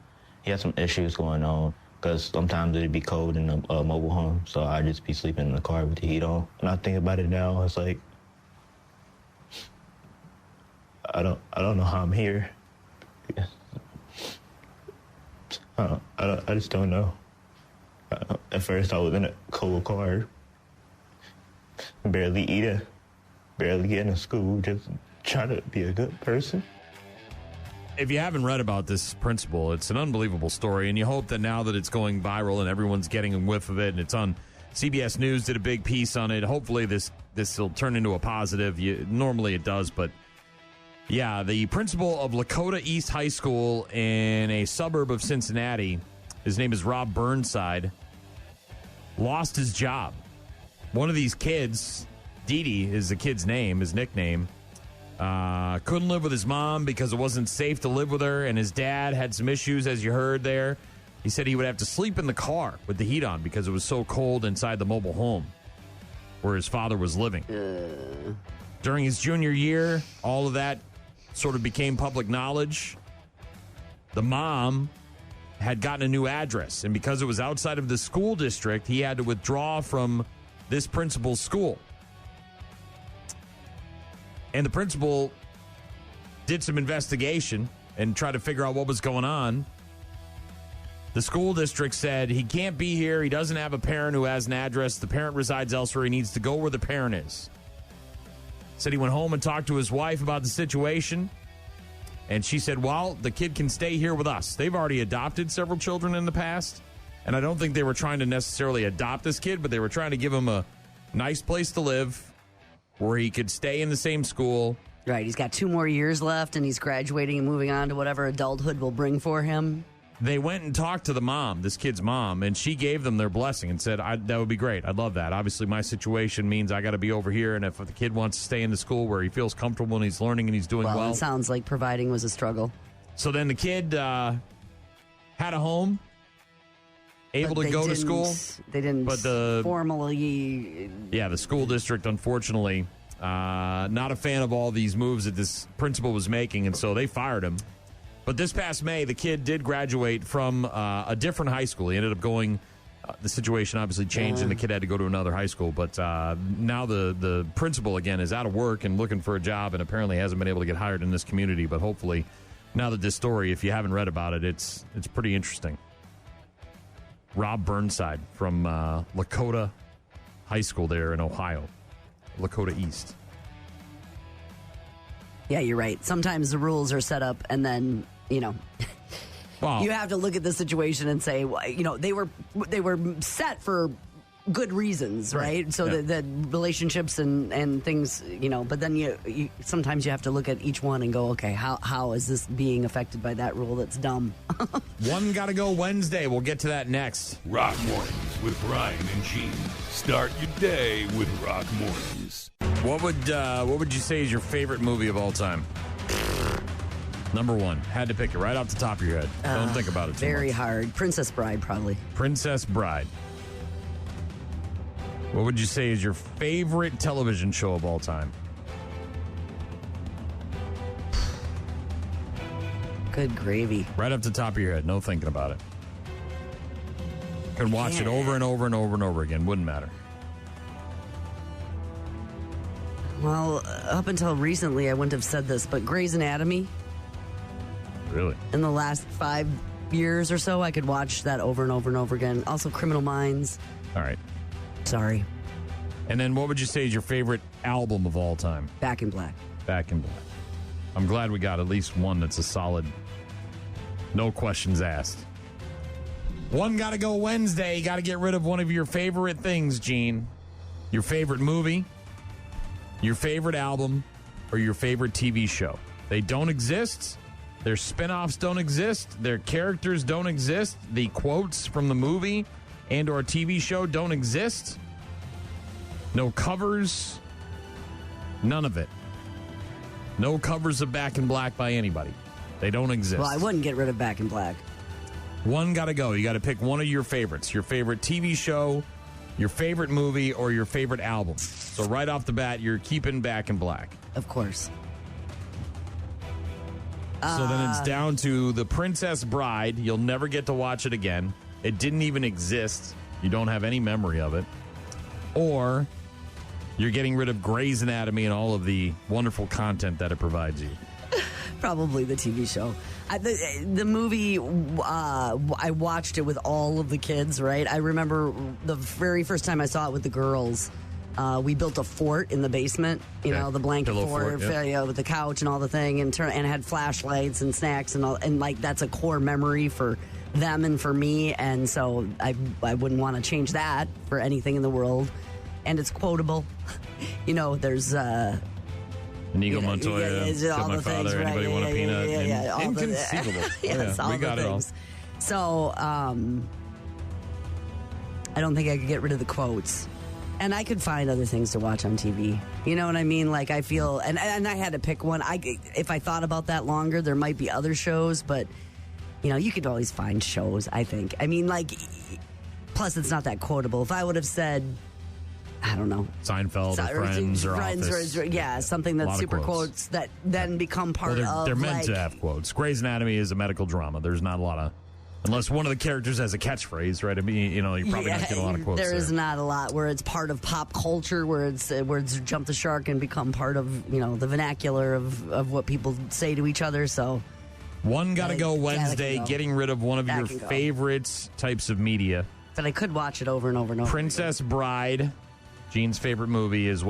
issues going on because sometimes it'd be cold in a mobile home, so I'd just be sleeping in the car with the heat on. And I think about it now, it's like, I don't know how I'm here. I just don't know. At first, I was in a cold car, barely eating, barely getting to school, just trying to be a good person. If you haven't read about this principal, it's an unbelievable story, and you hope that now that it's going viral and everyone's getting a whiff of it, and it's on CBS News, did a big piece on it. Hopefully this will turn into a positive. Normally it does, but yeah, the principal of Lakota East High School in a suburb of Cincinnati, his name is Rob Burnside, lost his job. One of these kids, Dee Dee is the kid's name, his nickname, couldn't live with his mom because it wasn't safe to live with her, and his dad had some issues, as you heard there. He said he would have to sleep in the car with the heat on because it was so cold inside the mobile home where his father was living. During his junior year, all of that sort of became public knowledge. The mom had gotten a new address, and because it was outside of the school district, he had to withdraw from this principal's school. And the principal did some investigation and tried to figure out what was going on. The school district said he can't be here. He doesn't have a parent who has an address. The parent resides elsewhere. He needs to go where the parent is. Said he went home and talked to his wife about the situation. And she said, well, the kid can stay here with us. They've already adopted several children in the past. And I don't think they were trying to necessarily adopt this kid, but they were trying to give him a nice place to live where he could stay in the same school. Right. He's got 2 more years left, and he's graduating and moving on to whatever adulthood will bring for him. They went and talked to the mom, this kid's mom, and she gave them their blessing and said, that would be great. I'd love that. Obviously, my situation means I got to be over here, and if the kid wants to stay in the school where he feels comfortable and he's learning and he's doing well. It sounds like providing was a struggle. So then the kid had a home, able to go to school. They didn't formally... Yeah, the school district, unfortunately, not a fan of all these moves that this principal was making, and so they fired him. But this past May, the kid did graduate from a different high school. He ended up going, the situation obviously changed, and the kid had to go to another high school. But now the principal, again, is out of work and looking for a job, and apparently hasn't been able to get hired in this community. But hopefully, now that this story, if you haven't read about it, it's pretty interesting. Rob Burnside from Lakota High School there in Ohio, Lakota East. Yeah, you're right. Sometimes the rules are set up, and then, well, you have to look at the situation and say, they were set for good reasons, right? So the relationships and things, but then you sometimes you have to look at each one and go, okay, how is this being affected by that rule that's dumb? One Gotta Go Wednesday. We'll get to that next. Rock Mornings with Brian and Gene. Start your day with Rock Mornings. What would you say is your favorite movie of all time? Number 1. Had to pick it right off the top of your head. Don't think about it too much. Very hard. Princess Bride, probably. Princess Bride. What would you say is your favorite television show of all time? Good gravy. Right up the top of your head. No thinking about it. Could watch it over and over and over and over again. Wouldn't matter. Well, up until recently, I wouldn't have said this, but Grey's Anatomy. Really? In the last 5 years or so, I could watch that over and over and over again. Also, Criminal Minds. All right. Sorry. And then what would you say is your favorite album of all time? Back in Black. Back in Black. I'm glad we got at least one that's a solid, no questions asked. One Gotta Go Wednesday. You got to get rid of one of your favorite things, Gene. Your favorite movie, your favorite album, or your favorite TV show. They don't exist. Their spin-offs don't exist. Their characters don't exist. The quotes from the movie and or TV show don't exist. No covers. None of it. No covers of Back in Black by anybody. They don't exist. Well, I wouldn't get rid of Back in Black. One gotta go. You got to pick one of your favorites. Your favorite TV show, your favorite movie, or your favorite album. So right off the bat, you're keeping Back in Black. Of course. So then it's down to The Princess Bride. You'll never get to watch it again. It didn't even exist. You don't have any memory of it. Or you're getting rid of Grey's Anatomy and all of the wonderful content that it provides you. Probably the TV show. The movie, I watched it with all of the kids, right? I remember the very first time I saw it with the girls. We built a fort in the basement, the blanket fort with the couch and all the thing, and had flashlights and snacks and all, and like that's a core memory for them and for me, and so I wouldn't want to change that for anything in the world. And it's quotable, there's Inigo Montoya, all my the father, things, anybody want a peanut? Inconceivable. Yes, all we got the it all. things. So I don't think I could get rid of the quotes. And I could find other things to watch on TV. You know what I mean? Like I feel, and I had to pick one. If I thought about that longer, there might be other shows, but you could always find shows, I think. I mean, like, plus it's not that quotable. If I would have said, I don't know, Seinfeld or Friends or Office. Or something that's super quotes that then become part of. They're meant to have quotes. Grey's Anatomy is a medical drama. There's not a lot of, unless one of the characters has a catchphrase, right? I mean, you're probably not getting a lot of quotes. There is not a lot where it's part of pop culture, where it's jump the shark and become part of the vernacular of what people say to each other. So, one gotta go Wednesday. Getting rid of one of your favorite types of media. But I could watch it over and over and over. Princess Bride. Jean's favorite movie is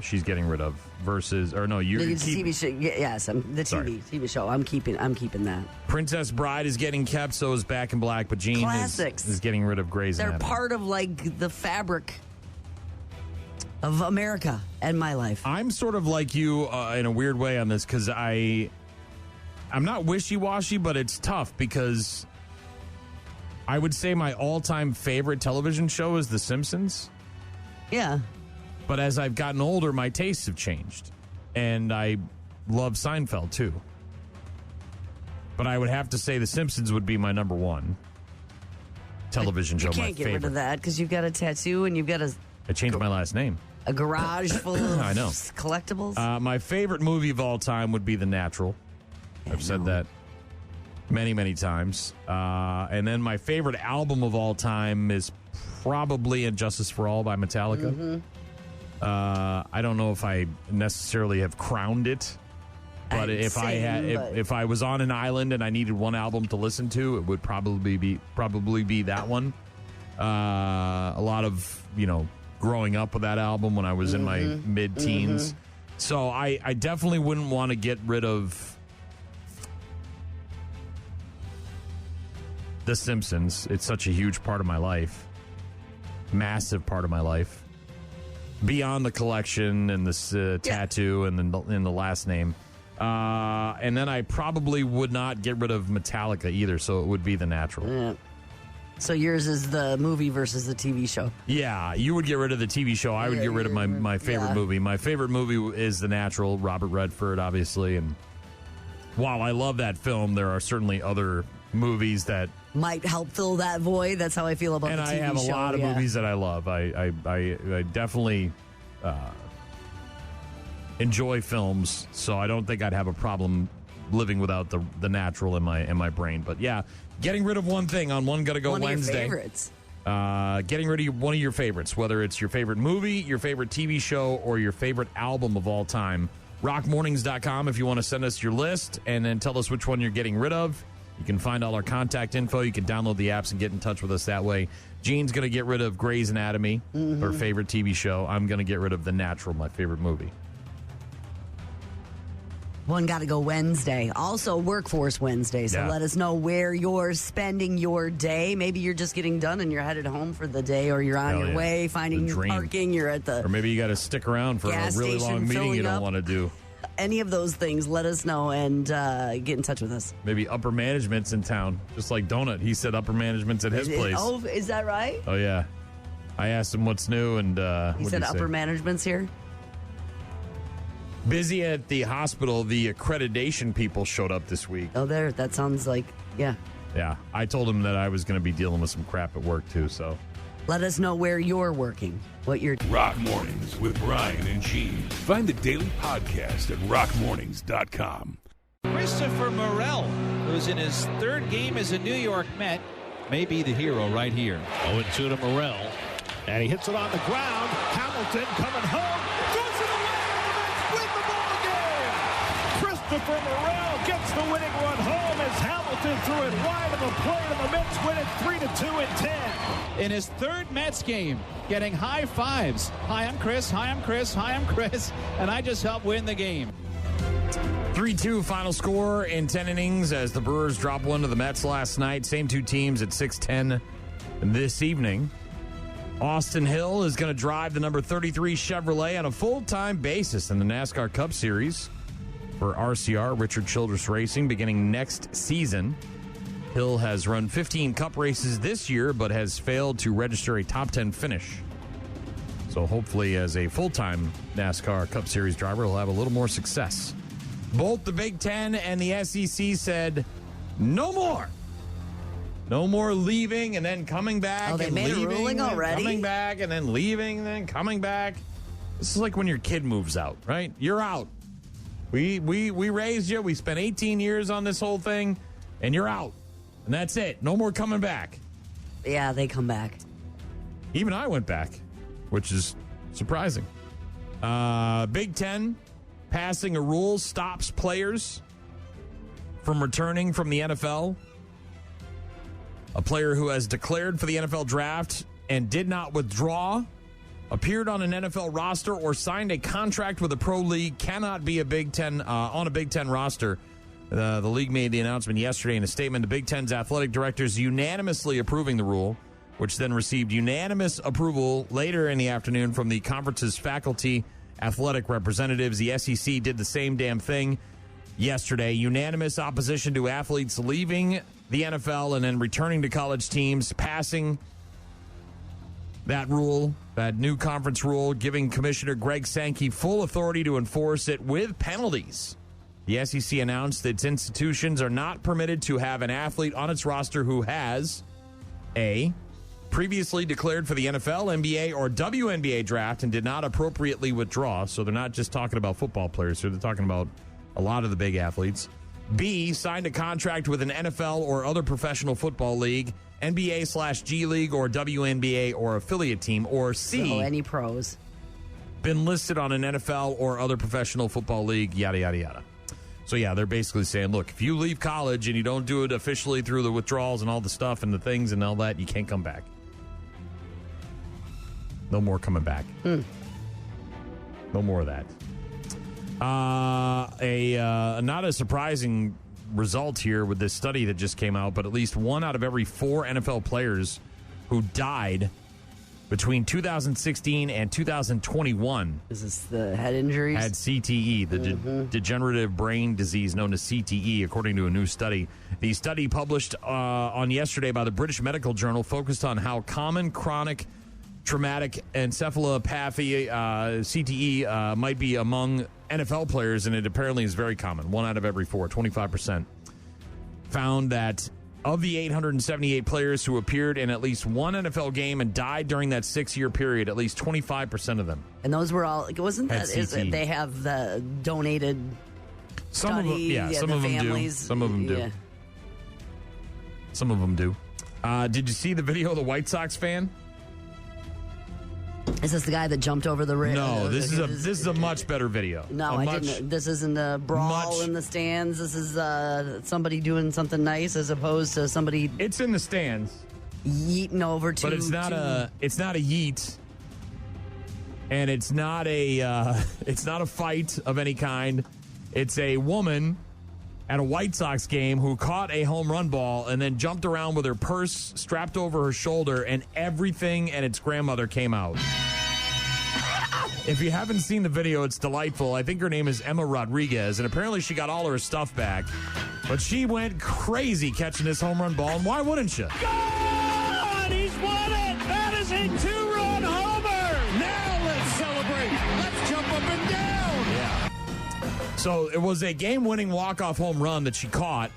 she's getting rid of versus, or no, you're the TV show. Yes, TV show. I'm keeping that. Princess Bride is getting kept, so is Back in Black, but Jean is getting rid of Grey's Anatomy. They're part of like the fabric of America and my life. I'm sort of like you in a weird way on this because I'm not wishy-washy, but it's tough because I would say my all-time favorite television show is The Simpsons. Yeah. But as I've gotten older, my tastes have changed. And I love Seinfeld, too. But I would have to say The Simpsons would be my number one television show, my favorite. You can't get rid of that because you've got a tattoo and you've got I changed my last name. A garage full of I know. collectibles. My favorite movie of all time would be The Natural. I've said that many, many times. And then my favorite album of all time is probably Injustice for All by Metallica. Mm-hmm. I don't know if I necessarily have crowned it, but if I was on an island and I needed one album to listen to, it would probably be that one. A lot of growing up with that album when I was in my mid-teens, so I definitely wouldn't want to get rid of The Simpsons. It's such a huge part of my life. Massive part of my life, beyond the collection and this tattoo and then the last name, and then I probably would not get rid of Metallica either, so it would be The Natural. Yeah. So yours is the movie versus the TV show. Yeah, you would get rid of the TV show. I would get rid of my favorite movie. My favorite movie is The Natural, Robert Redford, obviously, and while I love that film, there are certainly other movies that might help fill that void. That's how I feel about the TV show. And I have a lot of movies that I love. I definitely enjoy films, so I don't think I'd have a problem living without the Natural in my brain. But yeah, getting rid of one thing on One Gotta Go Wednesday. One of your favorites. Getting rid of one of your favorites, whether it's your favorite movie, your favorite TV show, or your favorite album of all time. rockmornings.com if you want to send us your list and then tell us which one you're getting rid of. You can find all our contact info. You can download the apps and get in touch with us that way. Jean's going to get rid of Grey's Anatomy, her favorite TV show. I'm going to get rid of The Natural, my favorite movie. One Gotta Go Wednesday. Also Workforce Wednesday. So let us know where you're spending your day. Maybe you're just getting done and you're headed home for the day, or you're on your way finding parking. You're at the or maybe you got to stick around for a really long meeting you don't want to do. Any of those things, let us know and get in touch with us. Maybe upper management's in town, just like Donut. He said upper management's at his place. Oh, is that right? Oh, yeah. I asked him what's new, and he said upper management's here. Busy at the hospital. The accreditation people showed up this week. Oh, that sounds like, yeah. Yeah. I told him that I was going to be dealing with some crap at work, too, so. Let us know where you're working, what you're doing. Rock Mornings with Brian and Gene. Find the daily podcast at rockmornings.com. Christopher Morel, who's in his third game as a New York Met, may be the hero right here. 0-2 to Morel, and he hits it on the ground. Hamilton coming home, throws it away, and the Mets win the ball game. Christopher Morel gets the winning run home as Hamilton threw it wide of the plate, and the Mets win it 3-2 in 10. In his third Mets game, getting high fives. Hi, I'm Chris. Hi, I'm Chris. Hi, I'm Chris. And I just helped win the game. 3-2 final score in 10 innings as the Brewers drop one to the Mets last night. Same two teams at 6:10 this evening. Austin Hill is going to drive the number 33 Chevrolet on a full-time basis in the NASCAR Cup Series for RCR, Richard Childress Racing, beginning next season. Hill has run 15 Cup races this year, but has failed to register a top 10 finish. So hopefully as a full-time NASCAR Cup Series driver, he'll have a little more success. Both the Big Ten and the SEC said No more. No more leaving and then coming back. They and made leaving, a ruling already? Coming back and then leaving and then coming back. This is like when your kid moves out, right? You're out. We raised you. We spent 18 years on this whole thing, and you're out. And that's it. No more coming back. Yeah, they come back. Even I went back, which is surprising. Big Ten passing a rule stops players from returning from the NFL. A player who has declared for the NFL draft and did not withdraw, appeared on an NFL roster, or signed a contract with a pro league cannot be a Big Ten on a Big Ten roster. The league made the announcement yesterday in a statement. The Big Ten's athletic directors unanimously approving the rule, which then received unanimous approval later in the afternoon from the conference's faculty athletic representatives. The SEC did the same damn thing yesterday. Unanimous opposition to athletes leaving the NFL and then returning to college teams, passing that rule, that new conference rule, giving Commissioner Greg Sankey full authority to enforce it with penalties. The SEC announced that its institutions are not permitted to have an athlete on its roster who has A, previously declared for the NFL, NBA, or WNBA draft and did not appropriately withdraw. So they're not just talking about football players here. They're talking about a lot of the big athletes. B, signed a contract with an NFL or other professional football league, NBA/G League or WNBA or affiliate team. Or C, so any pros. Been listed on an NFL or other professional football league, yada, yada, yada. So, yeah, they're basically saying, look, if you leave college and you don't do it officially through the withdrawals and all the stuff and the things and all that, you can't come back. No more coming back. No more of that. Not a surprising result here with this study that just came out, but at least 1 out of every 4 NFL players who died between 2016 and 2021. Is this the head injuries? Had CTE, the degenerative brain disease known as CTE, according to a new study. The study published on yesterday by the British Medical Journal focused on how common chronic traumatic encephalopathy, CTE, might be among NFL players, and it apparently is very common. 1 out of every 4, 25%. Found that of the 878 players who appeared in at least one NFL game and died during that 6-year period, at least 25% of them. And those were all, wasn't that, they have the donated some of them, some of them do. Some of them do. Yeah. Some of them do. Did you see the video of the White Sox fan? Is this the guy that jumped over the ring? No, this is a much better video. No, I didn't. This isn't a brawl in the stands. This is somebody doing something nice as opposed to somebody. It's in the stands, yeeting over to. But it's not a yeet, and it's not a fight of any kind. It's a woman at a White Sox game who caught a home run ball and then jumped around with her purse strapped over her shoulder, and everything and its grandmother came out. If you haven't seen the video, it's delightful. I think her name is Emma Rodriguez, and apparently she got all her stuff back. But she went crazy catching this home run ball, and why wouldn't you? God, he's won it! That is a 2-run homer! Now let's celebrate! Let's jump up and down! Yeah. So it was a game-winning walk-off home run that she caught,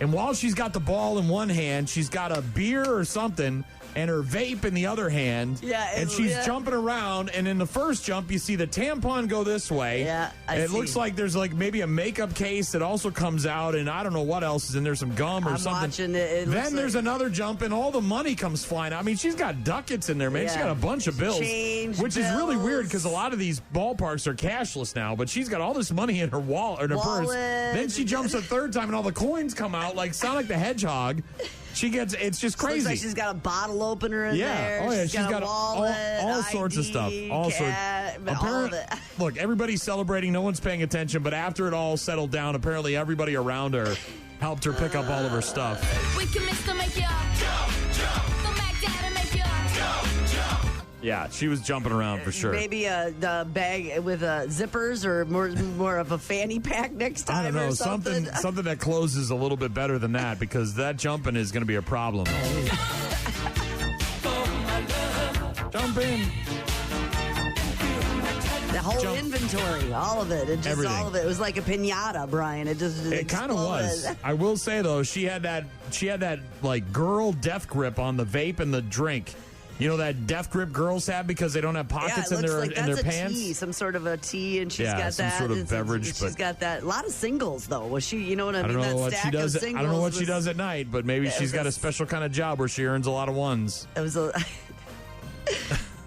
and while she's got the ball in one hand, she's got a beer or something and her vape in the other hand. Yeah, and she's jumping around, and in the first jump, you see the tampon go this way. Yeah, it looks like there's like maybe a makeup case that also comes out, and I don't know what else is in there, some gum or something. Watching it. Then there's another jump, and all the money comes flying out. I mean, she's got ducats in there, man. Yeah. She's got a bunch of bills, which is really weird because a lot of these ballparks are cashless now, but she's got all this money in her wallet, in her purse. Then she jumps a third time, and all the coins come out like Sonic the Hedgehog. It's just crazy. Looks like she's got a bottle opener in there. Oh, yeah. She's got a wallet, all sorts of stuff. All of it. Look, everybody's celebrating. No one's paying attention. But after it all settled down, apparently everybody around her helped her pick up all of her stuff. We can mix to make you jump. The Mac Dad make you jump. Yeah, she was jumping around for sure. Maybe the bag with zippers or more of a fanny pack next time. I don't know, or something that closes a little bit better than that, because that jumping is going to be a problem. Jump in. The whole inventory, all of it. Everything. All of it. It was like a piñata, Brian. It kind of was. I will say though, she had that like girl death grip on the vape and the drink. You know that death grip girls have because they don't have pockets in their pants. Tea, some sort of a tea, and she's got some that sort of beverage. She's got that. A lot of singles though. Was she? You know what I mean? I don't know that what stack she does. Of singles I don't know what she does at night, but maybe she's got a special kind of job where she earns a lot of ones. It was a.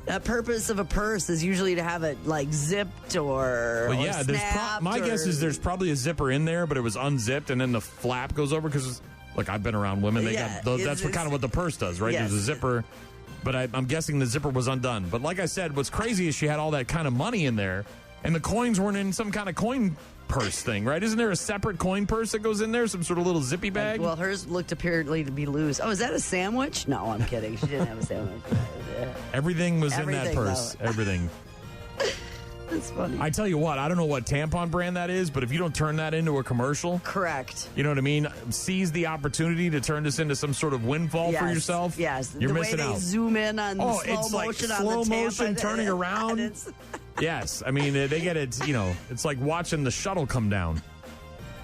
That purpose of a purse is usually to have it like zipped or. Well, yeah. My guess is there's probably a zipper in there, but it was unzipped, and then the flap goes over because. Look, I've been around women. That's kind of what the purse does, right? Yes. There's a zipper. But I'm guessing the zipper was undone. But like I said, what's crazy is she had all that kind of money in there, and the coins weren't in some kind of coin purse thing, right? Isn't there a separate coin purse that goes in there, some sort of little zippy bag? Well, hers looked apparently to be loose. Oh, is that a sandwich? No, I'm kidding. She didn't have a sandwich. Yeah. Everything was in that purse. Though. Everything. That's funny. I tell you what, I don't know what tampon brand that is, but if you don't turn that into a commercial. Correct. You know what I mean? Seize the opportunity to turn this into some sort of windfall for yourself. Yes. You're missing out. The way they zoom in on slow it's like motion on slow the motion tampon. turning around. Yes. I mean, they get it, it's like watching the shuttle come down.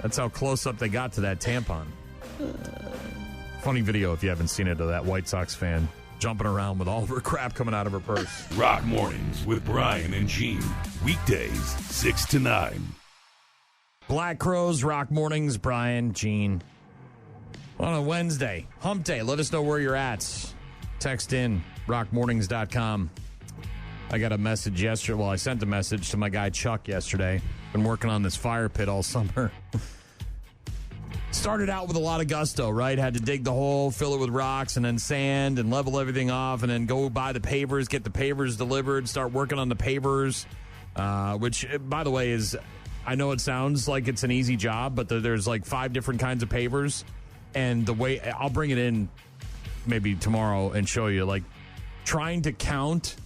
That's how close up they got to that tampon. Funny video if you haven't seen it of that White Sox fan jumping around with all of her crap coming out of her purse. Rock Mornings with Brian and Gene. Weekdays, 6 to 9. Black Crowes, Rock Mornings, Brian, Gene. On a Wednesday, Hump Day. Let us know where you're at. Text in, rockmornings.com. I got a message yesterday. Well, I sent a message to my guy Chuck yesterday. Been working on this fire pit all summer. Started out with a lot of gusto, right? Had to dig the hole, fill it with rocks, and then sand, and level everything off, and then go buy the pavers, get the pavers delivered, start working on the pavers, which, by the way, is, I know it sounds like it's an easy job, but there's like 5 different kinds of pavers, and the way, I'll bring it in maybe tomorrow and show you, like, trying to count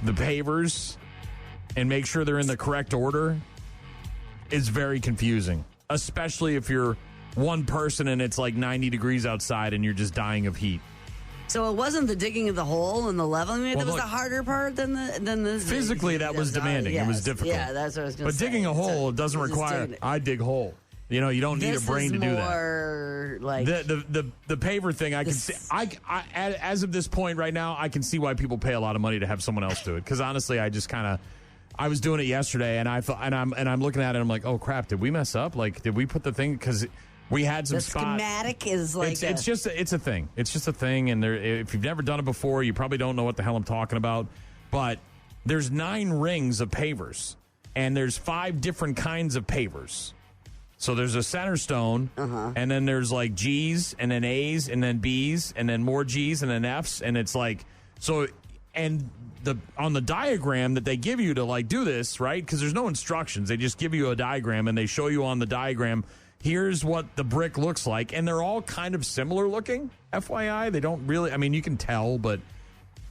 the pavers and make sure they're in the correct order is very confusing. Especially if you're one person and it's like 90 degrees outside and you're just dying of heat. So it wasn't the digging of the hole and the leveling that was the harder part than the physically that was demanding. It was difficult. Yeah, that's what I was going to say. But digging a hole doesn't require. I dig hole. You don't need a brain to do that. Like the paver thing. I can see. As of this point right now, I can see why people pay a lot of money to have someone else do it. Because honestly, I just kind of. I was doing it yesterday, and I thought, and I'm looking at it. I'm like, oh crap! Did we mess up? Like, did we put the thing? Because we had some spots. The schematic is like it's a thing. It's just a thing, and if you've never done it before, you probably don't know what the hell I'm talking about. But there's 9 rings of pavers, and there's 5 different kinds of pavers. So there's a center stone, and then there's like G's, and then A's, and then B's, and then more G's, and then F's, and it's like so. And on the diagram that they give you to like do this, right? Because there's no instructions. They just give you a diagram and they show you on the diagram, here's what the brick looks like. And they're all kind of similar looking, FYI. They don't really, I mean, you can tell, but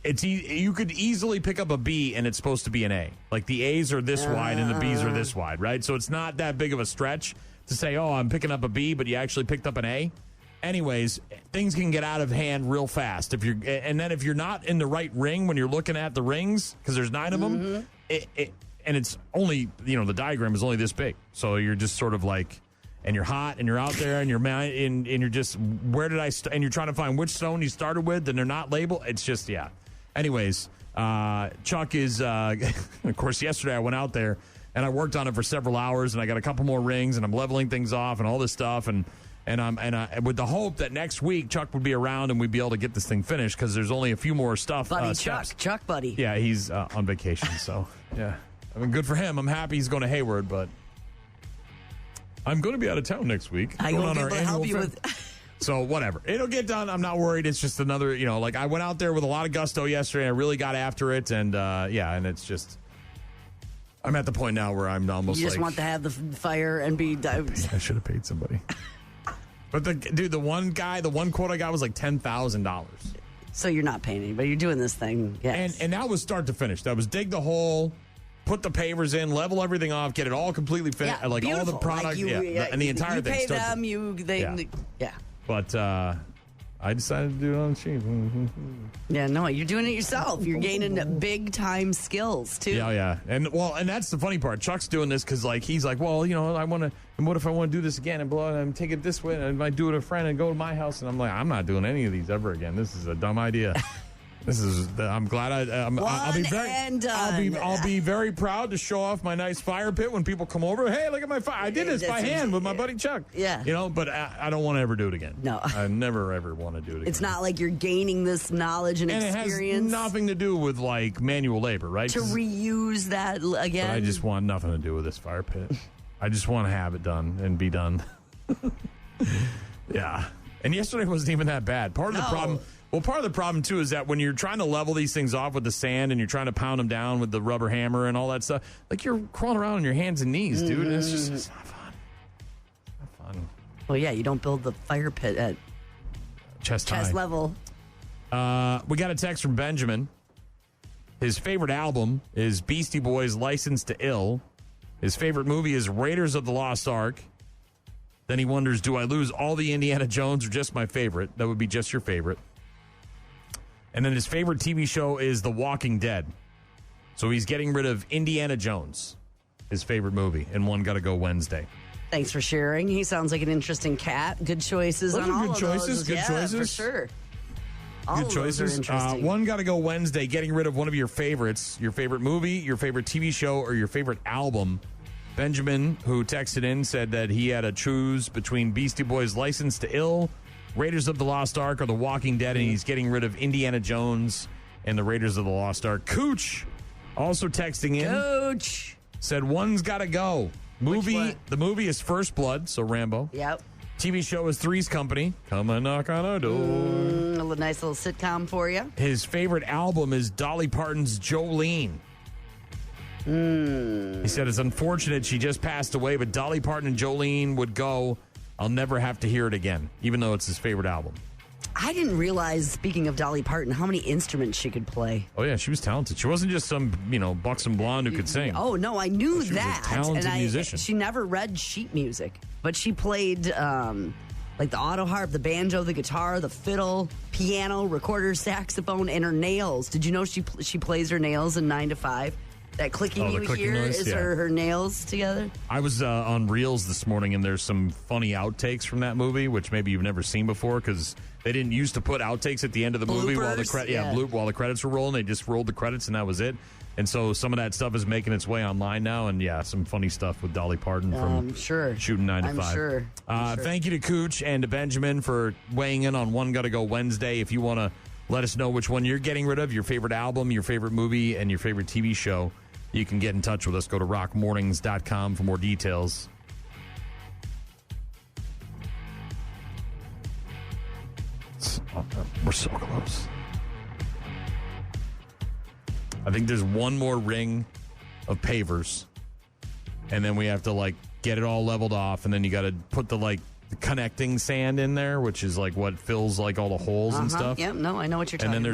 you could easily pick up a B and it's supposed to be an A. Like the A's are this wide and the B's are this wide, right? So it's not that big of a stretch to say, oh, I'm picking up a B, but you actually picked up an A. Anyways, things can get out of hand real fast. If you're not in the right ring when you're looking at the rings, because there's 9 of them, and it's only, the diagram is only this big. So you're just sort of like, and you're hot, and you're out there, and and you're just, where did I, and you're trying to find which stone you started with, and they're not labeled. It's just, yeah. Anyways, Chuck is, of course, yesterday I went out there, and I worked on it for several hours, and I got a couple more rings, and I'm leveling things off, and all this stuff, and with the hope that next week Chuck would be around and we'd be able to get this thing finished because there's only a few more stuff. Chuck buddy. Yeah, he's on vacation, so yeah. I mean, good for him. I'm happy he's going to Hayward, but I'm going to be out of town next week. I won't be able to help you with. So whatever, it'll get done. I'm not worried. It's just another, like I went out there with a lot of gusto yesterday. I really got after it, and and it's just. I'm at the point now where I'm almost. You just want to have the fire and be. I should have paid somebody. But the one quote I got was like $10,000. So you're not paying anybody. You're doing this thing, yes. And that was start to finish. That was dig the hole, put the pavers in, level everything off, get it all completely finished. Yeah, like beautiful. all the product, and the entire you thing. Pay them, But I decided to do it on the sheet. Yeah, no, you're doing it yourself. You're gaining big time skills too. Yeah. And that's the funny part. Chuck's doing this because he's like, well, I want to. And what if I want to do this again and take it this way? And I might do it with a friend and go to my house. And I'm like, I'm not doing any of these ever again. This is a dumb idea. I'm glad I'll be very proud to show off my nice fire pit when people come over. Hey, look at my fire. I did this by hand with my buddy Chuck. Yeah. But I don't want to ever do it again. No. I never ever want to do it again. It's not like you're gaining this knowledge and experience. It has nothing to do with manual labor, right? To reuse that again. But I just want nothing to do with this fire pit. I just want to have it done and be done. Yeah. And yesterday wasn't even that bad. Part of the problem, too, is that when you're trying to level these things off with the sand and you're trying to pound them down with the rubber hammer and all that stuff, you're crawling around on your hands and knees, dude. And it's not fun. It's not fun. Well, yeah, you don't build the fire pit at chest level. We got a text from Benjamin. His favorite album is Beastie Boys' License to Ill. His favorite movie is Raiders of the Lost Ark. Then he wonders, do I lose all the Indiana Jones or just my favorite? That would be just your favorite. And then his favorite TV show is The Walking Dead. So he's getting rid of Indiana Jones, his favorite movie, and One Gotta Go Wednesday. Thanks for sharing. He sounds like an interesting cat. Good choices those on all good of choices. those. Good choices. For sure. All good of choices. Those are interesting. One Gotta Go Wednesday, getting rid of one of your favorites, your favorite movie, your favorite TV show, or your favorite album. Benjamin, who texted in, said that he had to choose between Beastie Boys' License to Ill, Raiders of the Lost Ark, or The Walking Dead, and he's getting rid of Indiana Jones and the Raiders of the Lost Ark. Cooch, also texting in, Cooch said one's got to go. The movie is First Blood, so Rambo. Yep. TV show is Three's Company. Come and knock on our door. A nice little sitcom for you. His favorite album is Dolly Parton's Jolene. He said it's unfortunate she just passed away, but Dolly Parton and Jolene would go. I'll never have to hear it again, even though it's his favorite album. I didn't realize, speaking of Dolly Parton, how many instruments she could play. Oh, yeah, she was talented. She wasn't just some, buxom blonde who could sing. Oh, no, I knew she that. Was a talented musician. She never read sheet music, but she played the auto harp, the banjo, the guitar, the fiddle, piano, recorder, saxophone, and her nails. Did you know she plays her nails in 9 to 5? That clicking you hear noise, is her nails together. I was on Reels this morning, and there's some funny outtakes from that movie, which maybe you've never seen before, because they didn't used to put outtakes at the end of the movie while the credits were rolling. They just rolled the credits, and that was it. And so some of that stuff is making its way online now, and some funny stuff with Dolly Parton from shooting 9 to 5. I'm sure. Thank you to Cooch and to Benjamin for weighing in on One Gotta Go Wednesday. If you want to let us know which one you're getting rid of, your favorite album, your favorite movie, and your favorite TV show, you can get in touch with us. Go to rockmornings.com for more details. We're so close. I think there's one more ring of pavers, and then we have to get it all leveled off, and then you got to put the connecting sand in there, which is what fills all the holes and stuff. Yep, no, I know what you're talking about. And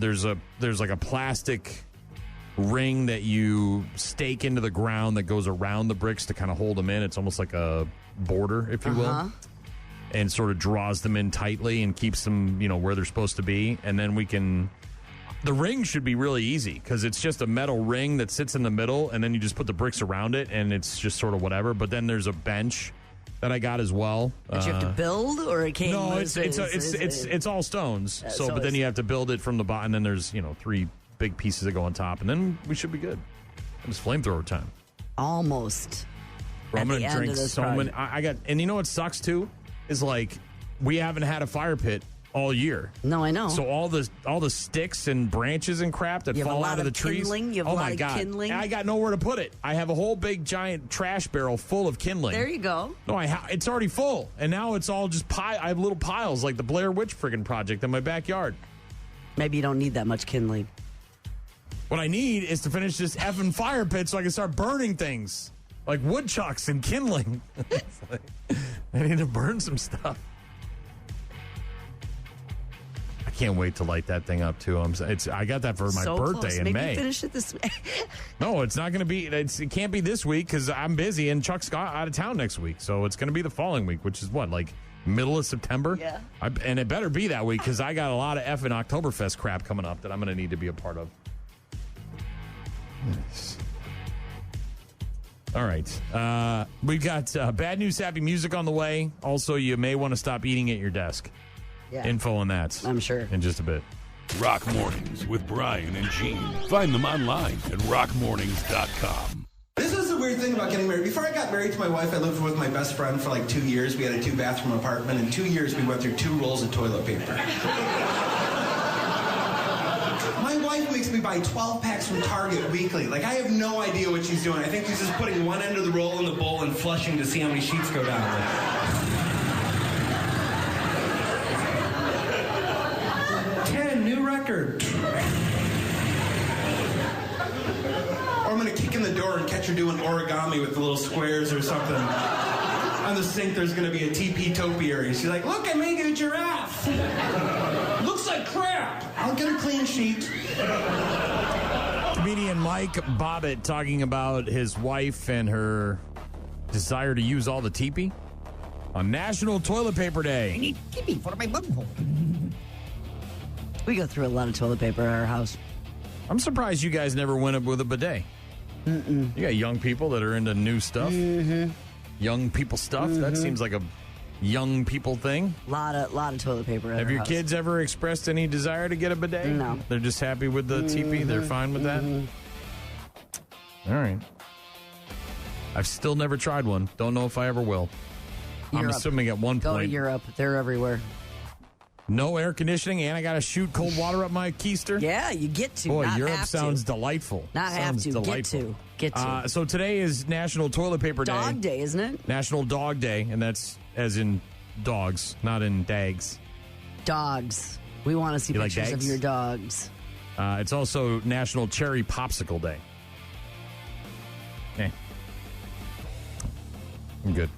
then there's a plastic ring that you stake into the ground that goes around the bricks to kind of hold them in. It's almost like a border, if you will, and sort of draws them in tightly and keeps them, where they're supposed to be. And then the ring should be really easy because it's just a metal ring that sits in the middle, and then you just put the bricks around it, and it's just sort of whatever. But then there's a bench that I got as well. That you have to build, or it came? No, it's all stones. But then you have to build it from the bottom. And then there's 3 big pieces that go on top, and then we should be good. It's flamethrower time. Almost. I'm going to drink so many. And you know what sucks too is we haven't had a fire pit all year. No, I know. So all the sticks and branches and crap that fall out of the trees. Kindling. You have a lot of kindling. I got nowhere to put it. I have a whole big giant trash barrel full of kindling. There you go. No, it's already full, and now it's all just I have little piles like the Blair Witch friggin' Project in my backyard. Maybe you don't need that much kindling. What I need is to finish this effing fire pit so I can start burning things like woodchucks and kindling. I need to burn some stuff. I can't wait to light that thing up too. I got that for my birthday in May. Maybe finish it this way. No, it's not going to be. It can't be this week because I'm busy and Chuck's out of town next week. So it's going to be the following week, which is Middle of September? Yeah. And it better be that week because I got a lot of effing Oktoberfest crap coming up that I'm going to need to be a part of. Yes. All right. We've got bad news, happy music on the way. Also, you may want to stop eating at your desk. Yeah. Info on that. I'm sure. In just a bit. Rock Mornings with Brian and Gene. Find them online at rockmornings.com. This is the weird thing about getting married. Before I got married to my wife, I lived with my best friend for like 2 years. We had a 2-bathroom apartment. In 2 years, we went through 2 rolls of toilet paper. My wife makes me buy 12 packs from Target weekly. Like, I have no idea what she's doing. I think she's just putting one end of the roll in the bowl and flushing to see how many sheets go down. 10, new record. Or I'm going to kick in the door and catch her doing origami with the little squares or something. On the sink, there's going to be a TP topiary. She's like, look, I made you a giraffe. Looks like crap. I'll get a clean sheet. Comedian Mike Bobbitt talking about his wife and her desire to use all the teepee on National Toilet Paper Day. I need teepee for my bunghole. We go through a lot of toilet paper at our house. I'm surprised you guys never went up with a bidet. You got young people that are into new stuff. Young people stuff. That seems like a young people thing. Lot of toilet paper at Have our your house. kids ever expressed any desire to get a bidet? No. They're just happy with the teepee? They're fine with that? All right. I've still never tried one. Don't know if I ever will. I'm assuming at one Go point. to Europe. They're everywhere. No air conditioning, and I got to shoot cold water up my keister? Yeah, you get to. Boy, not Europe have sounds to. delightful. Not sounds have to. Delightful. Get to. So today is National Toilet Paper Day. Dog Day, isn't it? National Dog Day, and that's as in dogs, not in dags. Dogs. We want to see You like pictures of dags? your dogs. It's also National Cherry Popsicle Day. I'm good.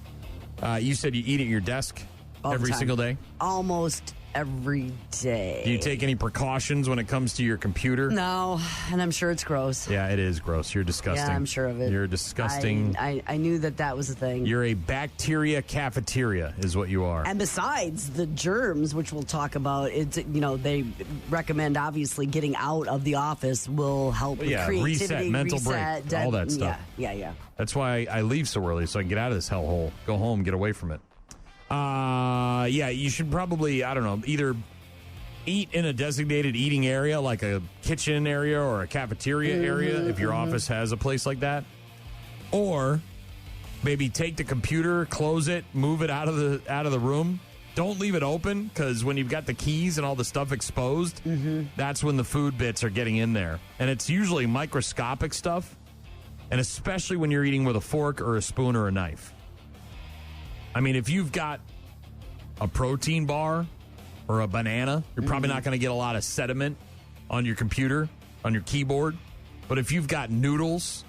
You said you eat at your desk All the every time. single day? Almost every day. Do you take any precautions when it comes to your computer? No, and I'm sure it's gross. Yeah, it is gross. You're disgusting. Yeah, I'm sure of it. You're disgusting. I knew that was a thing. You're a bacteria cafeteria is what you are. And besides the germs, which we'll talk about, it's they recommend obviously getting out of the office will help with creativity, reset, mental break, all that stuff. Yeah. That's why I leave so early, so I can get out of this hellhole. Go home, get away from it. You should probably, I don't know, either eat in a designated eating area like a kitchen area or a cafeteria area if your office has a place like that. Or maybe take the computer, close it, move it out of the room. Don't leave it open because when you've got the keys and all the stuff exposed, that's when the food bits are getting in there. And it's usually microscopic stuff, and especially when you're eating with a fork or a spoon or a knife. I mean, if you've got a protein bar or a banana, you're probably not going to get a lot of sediment on your computer, on your keyboard. But if you've got noodles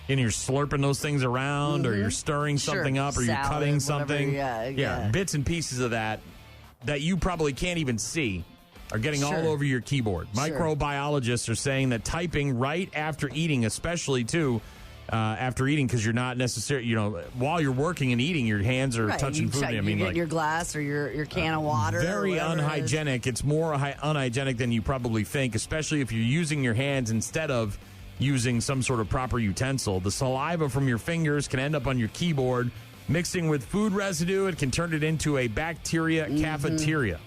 and you're slurping those things around or you're stirring something up or you're Salad, cutting whatever, something, yeah. bits and pieces of that you probably can't even see are getting all over your keyboard. Microbiologists are saying that typing right after eating, especially too, after eating, because you're not necessarily, while you're working and eating, your hands are touching food. I mean, your glass or your can of water. Very unhygienic. It's more unhygienic than you probably think, especially if you're using your hands instead of using some sort of proper utensil. The saliva from your fingers can end up on your keyboard, mixing with food residue. It can turn it into a bacteria cafeteria.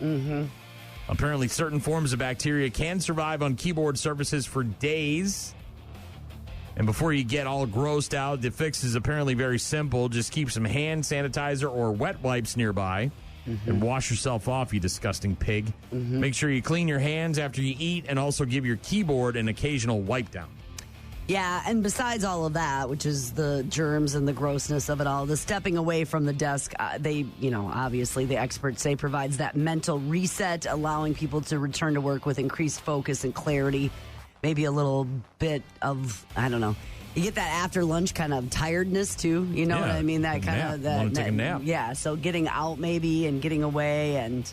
Apparently, certain forms of bacteria can survive on keyboard surfaces for days. And before you get all grossed out, the fix is apparently very simple. Just keep some hand sanitizer or wet wipes nearby and wash yourself off, you disgusting pig. Make sure you clean your hands after you eat and also give your keyboard an occasional wipe down. Yeah, and besides all of that, which is the germs and the grossness of it all, the stepping away from the desk, obviously the experts say provides that mental reset, allowing people to return to work with increased focus and clarity. Maybe a little bit of, I don't know. You get that after lunch kind of tiredness too. You know what I mean? That kind of that. Want to take a nap? Yeah. So getting out maybe and getting away, and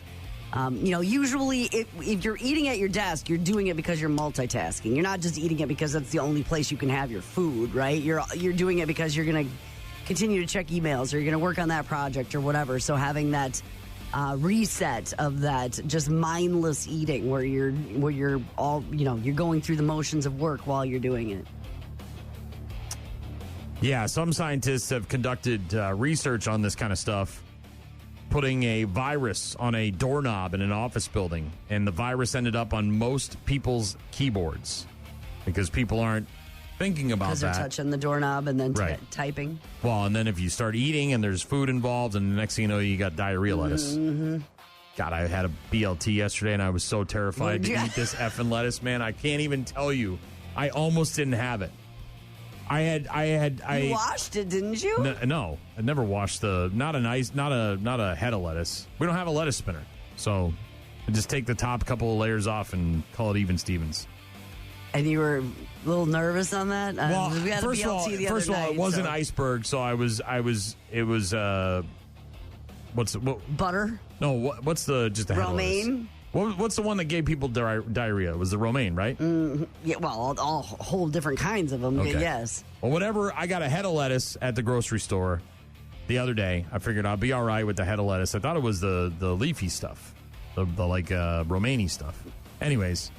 usually if you're eating at your desk, you're doing it because you're multitasking. You're not just eating it because that's the only place you can have your food, right? You're doing it because you're going to continue to check emails or you're going to work on that project or whatever. So having that reset of that just mindless eating where you're all, you're going through the motions of work while you're doing it. Yeah, some scientists have conducted research on this kind of stuff, putting a virus on a doorknob in an office building, and the virus ended up on most people's keyboards because people aren't thinking about that. Because they're touching the doorknob and then Right. typing. Well, and then if you start eating and there's food involved, and the next thing you know, you got diarrhea lettuce. Mm-hmm. God, I had a BLT yesterday, and I was so terrified to Yeah. eat this effing lettuce, man. I can't even tell you. I almost didn't have it. You washed it, didn't you? No, I never washed not a head of lettuce. We don't have a lettuce spinner, so I just take the top couple of layers off and call it even Stevens. And you were a little nervous on that? Well, we had first a of all, BLT the other night, it was so. an iceberg, so it was butter? No, what's the head of romaine? lettuce? What's the one that gave people diarrhea? It was the romaine, right? Yeah, well, all whole different kinds of them, Okay. yes. Well, whatever. I got a head of lettuce at the grocery store the other day. I figured I'll be all right with the head of lettuce. I thought it was the leafy stuff, the romaine stuff. Anyways,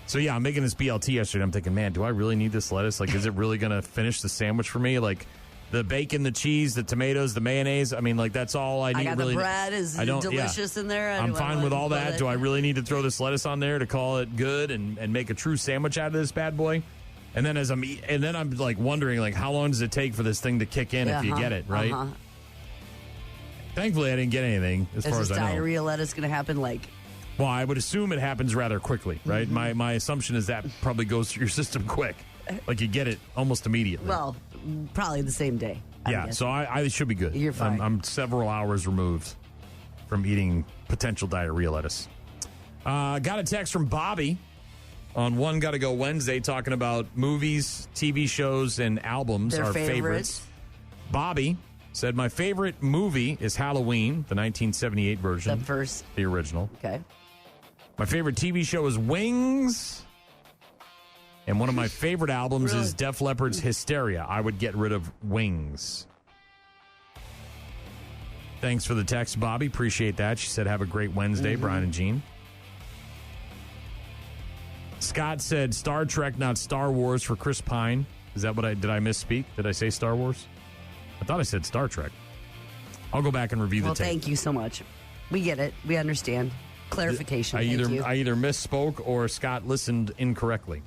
so yeah, I'm making this BLT yesterday. I'm thinking, man, do I really need this lettuce? Like, is it really going to finish the sandwich for me? Like, the bacon, the cheese, the tomatoes, the mayonnaise. I mean, like, that's all I need. I got really. the bread is delicious in there. I'm fine with all that. Do I really need to throw this lettuce on there to call it good and make a true sandwich out of this bad boy? And then I'm like wondering, like, how long does it take for this thing to kick in if you get it, right? Thankfully, I didn't get anything as far as I know. Is diarrhea lettuce going to happen Well, I would assume it happens rather quickly, right? Mm-hmm. My assumption is that probably goes through your system quick. Like, you get it almost immediately. Well, probably the same day. Yeah, so I should be good. You're fine. I'm several hours removed from eating potential diarrhea lettuce. Got a text from Bobby on One Gotta Go Wednesday talking about movies, TV shows, and albums, Their our favorites. Bobby said, my favorite movie is Halloween, the 1978 version. The original. Okay. My favorite TV show is Wings. And one of my favorite albums is Def Leppard's Hysteria. I would get rid of Wings. Thanks for the text, Bobby. Appreciate that. She said, have a great Wednesday, Brian and Jean. Scott said, Star Trek, not Star Wars for Chris Pine. Is that did I misspeak? Did I say Star Wars? I thought I said Star Trek. I'll go back and review the tape. Thank you so much. We get it. We understand. Clarification. I Thank you. either misspoke or Scott listened incorrectly.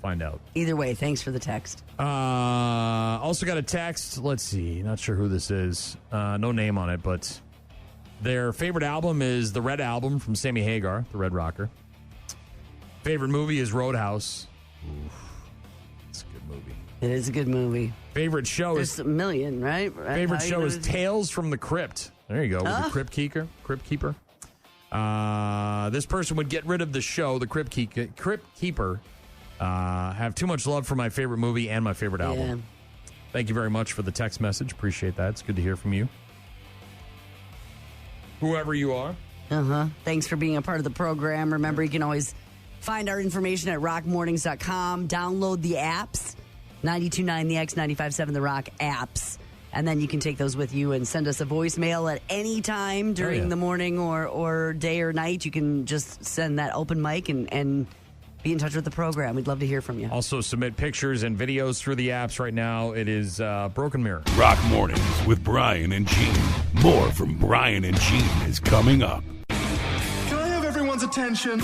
Find out. Either way, thanks for the text. Also got a text. Let's see. Not sure who this is. No name on it, but their favorite album is the Red Album from Sammy Hagar, the Red Rocker. Favorite movie is Roadhouse. Oof. It's a good movie. It is a good movie. Favorite show There's a million, right? Favorite show is Tales from the Crypt. There you go. With the Crypt Keeper. This person would get rid of the show, the Crypt Keeper. Have too much love for my favorite movie and my favorite album. Yeah. Thank you very much for the text message. Appreciate that. It's good to hear from you. Whoever you are. Thanks for being a part of the program. Remember, you can always find our information at rockmornings.com. Download the apps, 92.9 The X, 95.7 The Rock apps. And then you can take those with you and send us a voicemail at any time during the morning or day or night. You can just send that open mic and be in touch with the program. We'd love to hear from you. Also, submit pictures and videos through the apps right now. It is Broken Mirror. Rock Mornings with Brian and Gene. More from Brian and Gene is coming up. Can I have everyone's attention?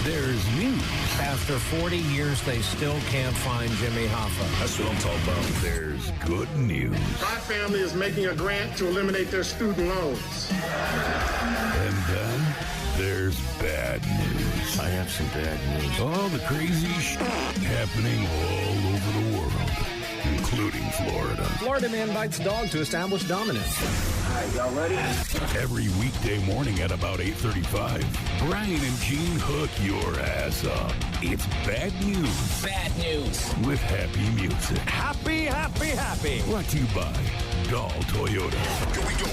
There's news. After 40 years, they still can't find Jimmy Hoffa. That's what I'm talking about. There's good news. My family is making a grant to eliminate their student loans. And then there's bad news. I have some bad news. All the crazy happening all over the world, including Florida. Florida man bites dog to establish dominance. All right, y'all ready? Every weekday morning at about 8:35, Brian and Gene hook your ass up. It's bad news. Bad news. With happy music. Happy, happy, happy. Brought to you by Dahl Toyota. Here we go.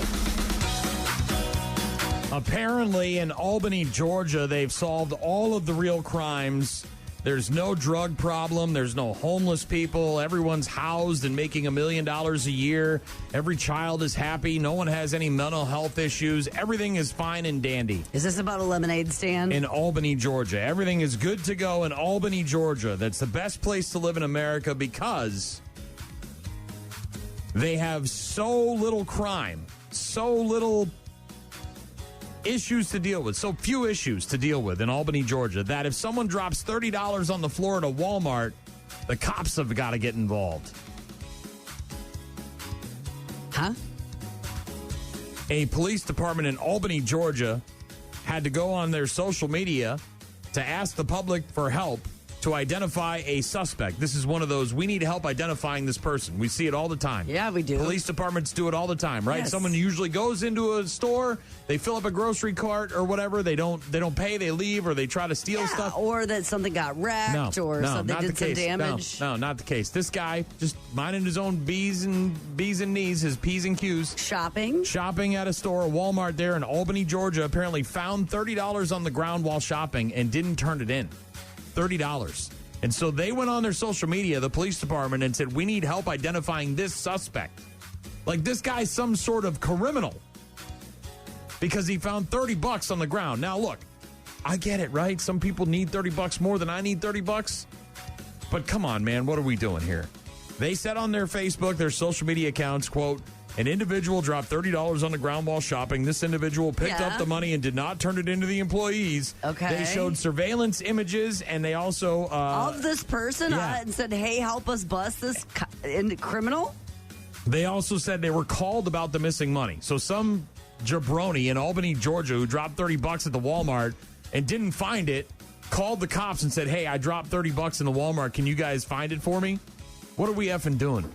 Apparently, in Albany, Georgia, they've solved all of the real crimes There's no drug problem. There's no homeless people. Everyone's housed and making $1 million a year. Every child is happy. No one has any mental health issues. Everything is fine and dandy. Is this about a lemonade stand? In Albany, Georgia. Everything is good to go in Albany, Georgia. That's the best place to live in America because they have so little crime, so little issues to deal with, so few issues to deal with in Albany, Georgia, that if someone drops $30 on the floor at a Walmart, the cops have got to get involved. Huh? A police department in Albany, Georgia, had to go on their social media to ask the public for help to identify a suspect. This is one of those, we need help identifying this person. We see it all the time. Yeah, we do. Police departments do it all the time, right? Yes. Someone usually goes into a store, they fill up a grocery cart or whatever, they don't pay, they leave, or they try to steal stuff. Or that something got wrecked or something did some damage. No, not the case. This guy just minding his own B's and N's, his P's and Q's. Shopping at a store, Walmart there in Albany, Georgia, apparently found $30 on the ground while shopping and didn't turn it in. $30. And so they went on their social media, the police department, and said, we need help identifying this suspect. Like this guy's some sort of criminal because he found $30 on the ground. Now, look, I get it, right? Some people need $30 more than I need $30. But come on, man, what are we doing here? They said on their Facebook, their social media accounts, quote, an individual dropped $30 on the ground while shopping. This individual picked up the money and did not turn it into the employees. Okay. They showed surveillance images, and they also... of this person and said, hey, help us bust this criminal? They also said they were called about the missing money. So some jabroni in Albany, Georgia, who dropped $30 at the Walmart and didn't find it, called the cops and said, hey, I dropped $30 in the Walmart. Can you guys find it for me? What are we effing doing?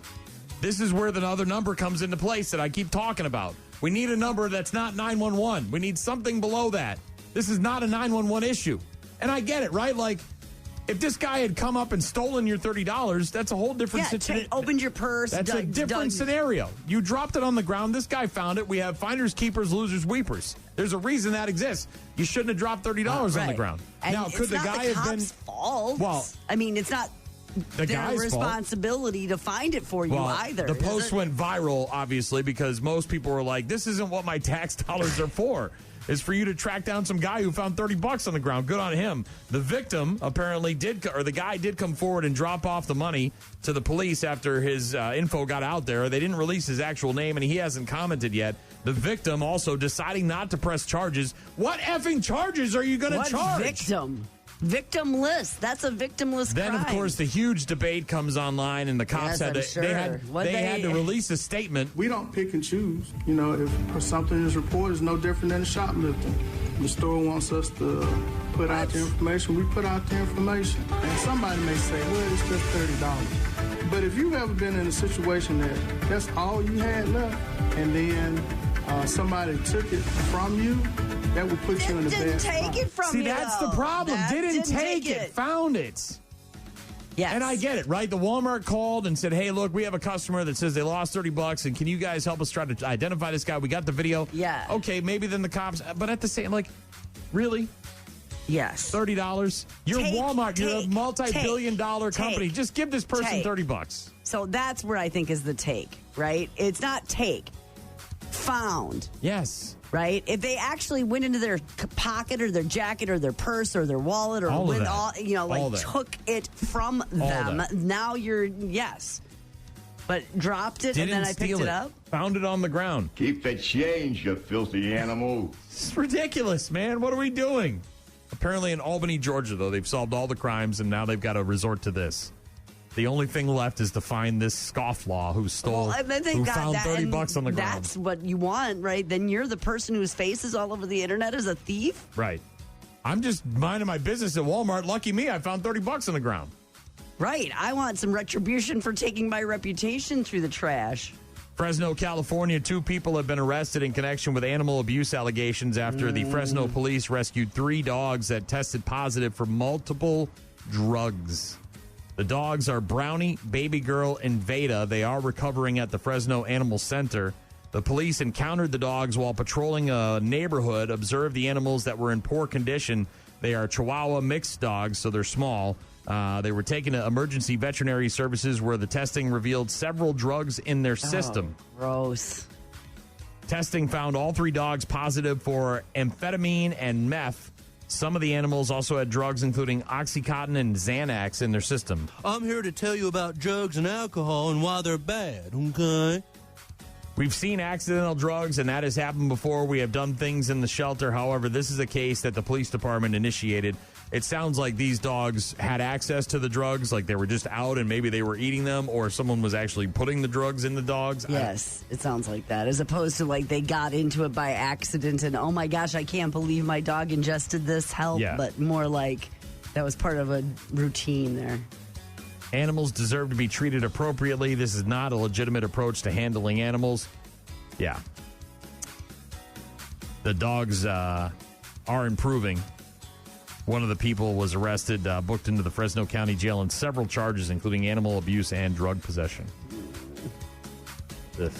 This is where the other number comes into place that I keep talking about. We need a number that's not 911. We need something below that. This is not a 911 issue. And I get it, right? Like, if this guy had come up and stolen your $30, that's a whole different situation. Opened your purse. That's a different scenario. You dropped it on the ground. This guy found it. We have finders, keepers, losers, weepers. There's a reason that exists. You shouldn't have dropped $30 on the ground. And now, could the guy have been fault? Well, I mean, it's not their responsibility to find it for you either. The post went viral, obviously, because most people were like, this isn't what my tax dollars are for. It's for you to track down some guy who found $30 on the ground. Good on him. The victim apparently the guy did come forward and drop off the money to the police after his info got out there. They didn't release his actual name, and he hasn't commented yet. The victim also deciding not to press charges. What effing charges are you going to charge? Victim? Victimless. That's a victimless then, crime. of course, the huge debate comes online, and the cops had to release a statement. We don't pick and choose. You know, if something is reported, it's no different than a shoplifting. The store wants us to put out the information. We put out the information. And somebody may say, well, it's just $30. But if you've ever been in a situation that that's all you had left, and then somebody took it from you, that would put you in a bad spot. Didn't take it from you. See, that's the problem. Didn't take it. Found it. Yes. And I get it, right? The Walmart called and said, hey, look, we have a customer that says they lost $30, and can you guys help us try to identify this guy? We got the video. Yeah. Okay, maybe then the cops. But at the same, like, really? Yes. $30? You're Walmart. You're a multi-billion-dollar company. Just give this person $30. So that's where I think is the take, right? It's not take. Found. Yes. Right? If they actually went into their pocket or their jacket or their purse or their wallet or took it from them, now you're, yes. But dropped it and then I picked it up? Found it on the ground. Keep the change, you filthy animal. It's ridiculous, man. What are we doing? Apparently in Albany, Georgia, though, they've solved all the crimes and now they've got to resort to this. The only thing left is to find this scofflaw who stole, who found $30 on the ground. That's what you want, right? Then you're the person whose face is all over the internet as a thief. Right. I'm just minding my business at Walmart. Lucky me, I found $30 on the ground. Right. I want some retribution for taking my reputation through the trash. Fresno, California, 2 people have been arrested in connection with animal abuse allegations after the Fresno police rescued 3 dogs that tested positive for multiple drugs. The dogs are Brownie, Baby Girl, and Veda. They are recovering at the Fresno Animal Center. The police encountered the dogs while patrolling a neighborhood, observed the animals that were in poor condition. They are Chihuahua mixed dogs, so they're small. They were taken to emergency veterinary services where the testing revealed several drugs in their system. Gross. Testing found all 3 dogs positive for amphetamine and meth. Some of the animals also had drugs including Oxycontin and Xanax in their system. I'm here to tell you about drugs and alcohol and why they're bad, okay? We've seen accidental drugs, and that has happened before. We have done things in the shelter. However, this is a case that the police department initiated. It sounds like these dogs had access to the drugs, like they were just out and maybe they were eating them, or someone was actually putting the drugs in the dogs. Yes, it sounds like that, as opposed to like they got into it by accident and, oh my gosh, I can't believe my dog ingested this, help. Yeah. But more like that was part of a routine there. Animals deserve to be treated appropriately. This is not a legitimate approach to handling animals. Yeah. The dogs are improving. One of the people was arrested, booked into the Fresno County Jail on several charges, including animal abuse and drug possession. Ugh.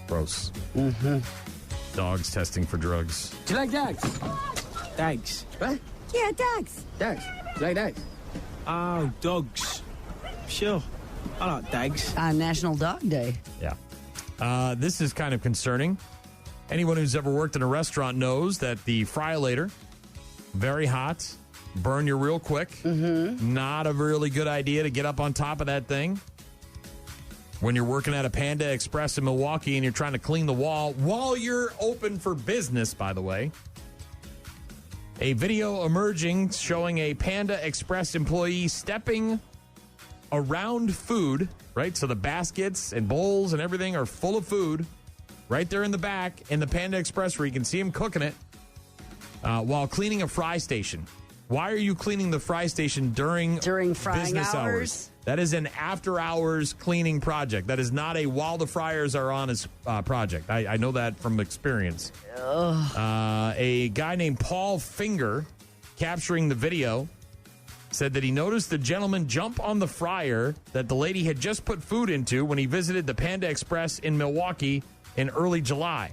Gross. Mm-hmm. Dogs testing for drugs. Do you like dogs? Dogs. What? Yeah, dogs. Dogs. Do you like dogs? Oh, dogs. Sure. I like dogs. On National Dog Day. Yeah. This is kind of concerning. Anyone who's ever worked in a restaurant knows that the fry-later, very hot, burn you real quick. Mm-hmm. Not a really good idea to get up on top of that thing. When you're working at a Panda Express in Milwaukee and you're trying to clean the wall while you're open for business, by the way. A video emerging showing a Panda Express employee stepping around food, right? So the baskets and bowls and everything are full of food right there in the back in the Panda Express where you can see him cooking it while cleaning a fry station. Why are you cleaning the fry station during frying business hours? That is an after-hours cleaning project. That is not a while the fryers are on as project. I know that from experience. A guy named Paul Finger, capturing the video, said that he noticed the gentleman jump on the fryer that the lady had just put food into when he visited the Panda Express in Milwaukee in early July.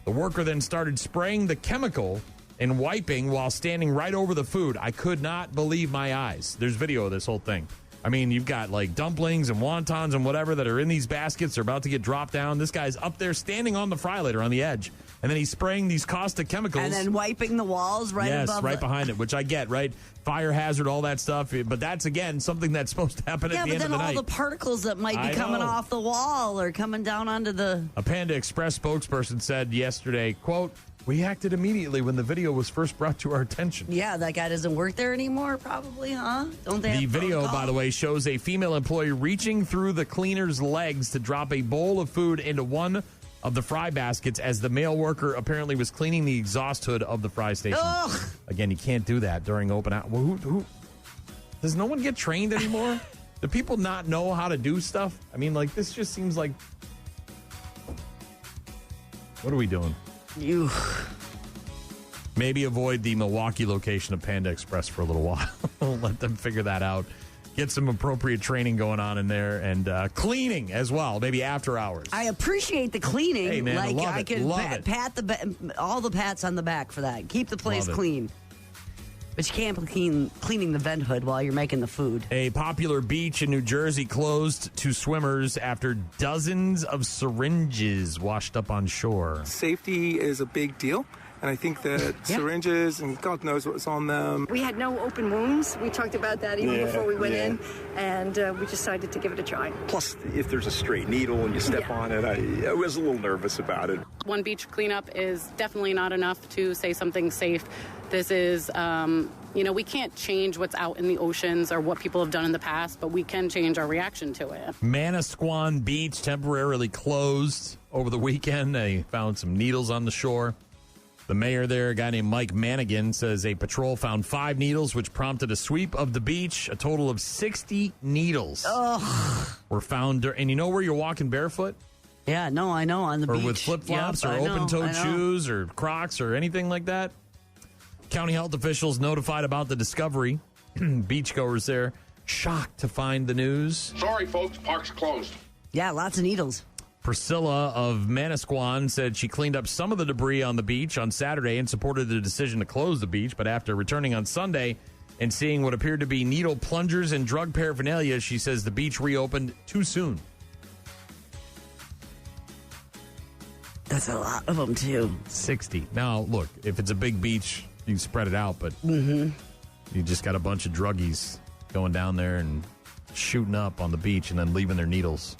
The worker then started spraying the chemical and wiping while standing right over the food. I could not believe my eyes. There's video of this whole thing. I mean, you've got like dumplings and wontons and whatever that are in these baskets. They're about to get dropped down. This guy's up there standing on the fry-later on the edge. And then he's spraying these caustic chemicals. And then wiping the walls right above. Yes, right behind it, which I get, right? Fire hazard, all that stuff. But that's, again, something that's supposed to happen at the end of the night. Yeah, but then all the particles that might be coming off the wall or coming down onto the... A Panda Express spokesperson said yesterday, quote, "We acted immediately when the video was first brought to our attention." Yeah, that guy doesn't work there anymore, probably, huh? Don't they? The video, by the way, shows a female employee reaching through the cleaner's legs to drop a bowl of food into one of the fry baskets as the male worker apparently was cleaning the exhaust hood of the fry station. Ugh. Again, you can't do that during open hours. Who does no one get trained anymore? Do people not know how to do stuff? I mean, like, this just seems like... What are we doing? You... Maybe avoid the Milwaukee location of Panda Express for a little while. Let them figure that out. Get some appropriate training going on in there and cleaning as well, maybe after hours. I appreciate the cleaning. Hey, man, like I could pat all the pats on the back for that. Keep the place clean. But you can't be cleaning the vent hood while you're making the food. A popular beach in New Jersey closed to swimmers after dozens of syringes washed up on shore. Safety is a big deal. And I think that syringes, and God knows what's on them. We had no open wounds. We talked about that even before we went in, and we decided to give it a try. Plus, if there's a stray needle and you step on it, I was a little nervous about it. One beach cleanup is definitely not enough to say something's safe. This is, we can't change what's out in the oceans or what people have done in the past, but we can change our reaction to it. Manasquan Beach temporarily closed over the weekend. They found some needles on the shore. The mayor there, a guy named Mike Manigan, says a patrol found 5 needles, which prompted a sweep of the beach. A total of 60 needles were found. And you know where you're walking barefoot? Yeah, no, I know, on the beach. Or with flip-flops or open-toed shoes or Crocs or anything like that. County health officials notified about the discovery. Beachgoers there shocked to find the news. Sorry, folks, park's closed. Yeah, lots of needles. Priscilla of Manasquan said she cleaned up some of the debris on the beach on Saturday and supported the decision to close the beach. But after returning on Sunday and seeing what appeared to be needle plungers and drug paraphernalia, she says the beach reopened too soon. That's a lot of them, too. 60. Now, look, if it's a big beach, you can spread it out, but you just got a bunch of druggies going down there and shooting up on the beach and then leaving their needles.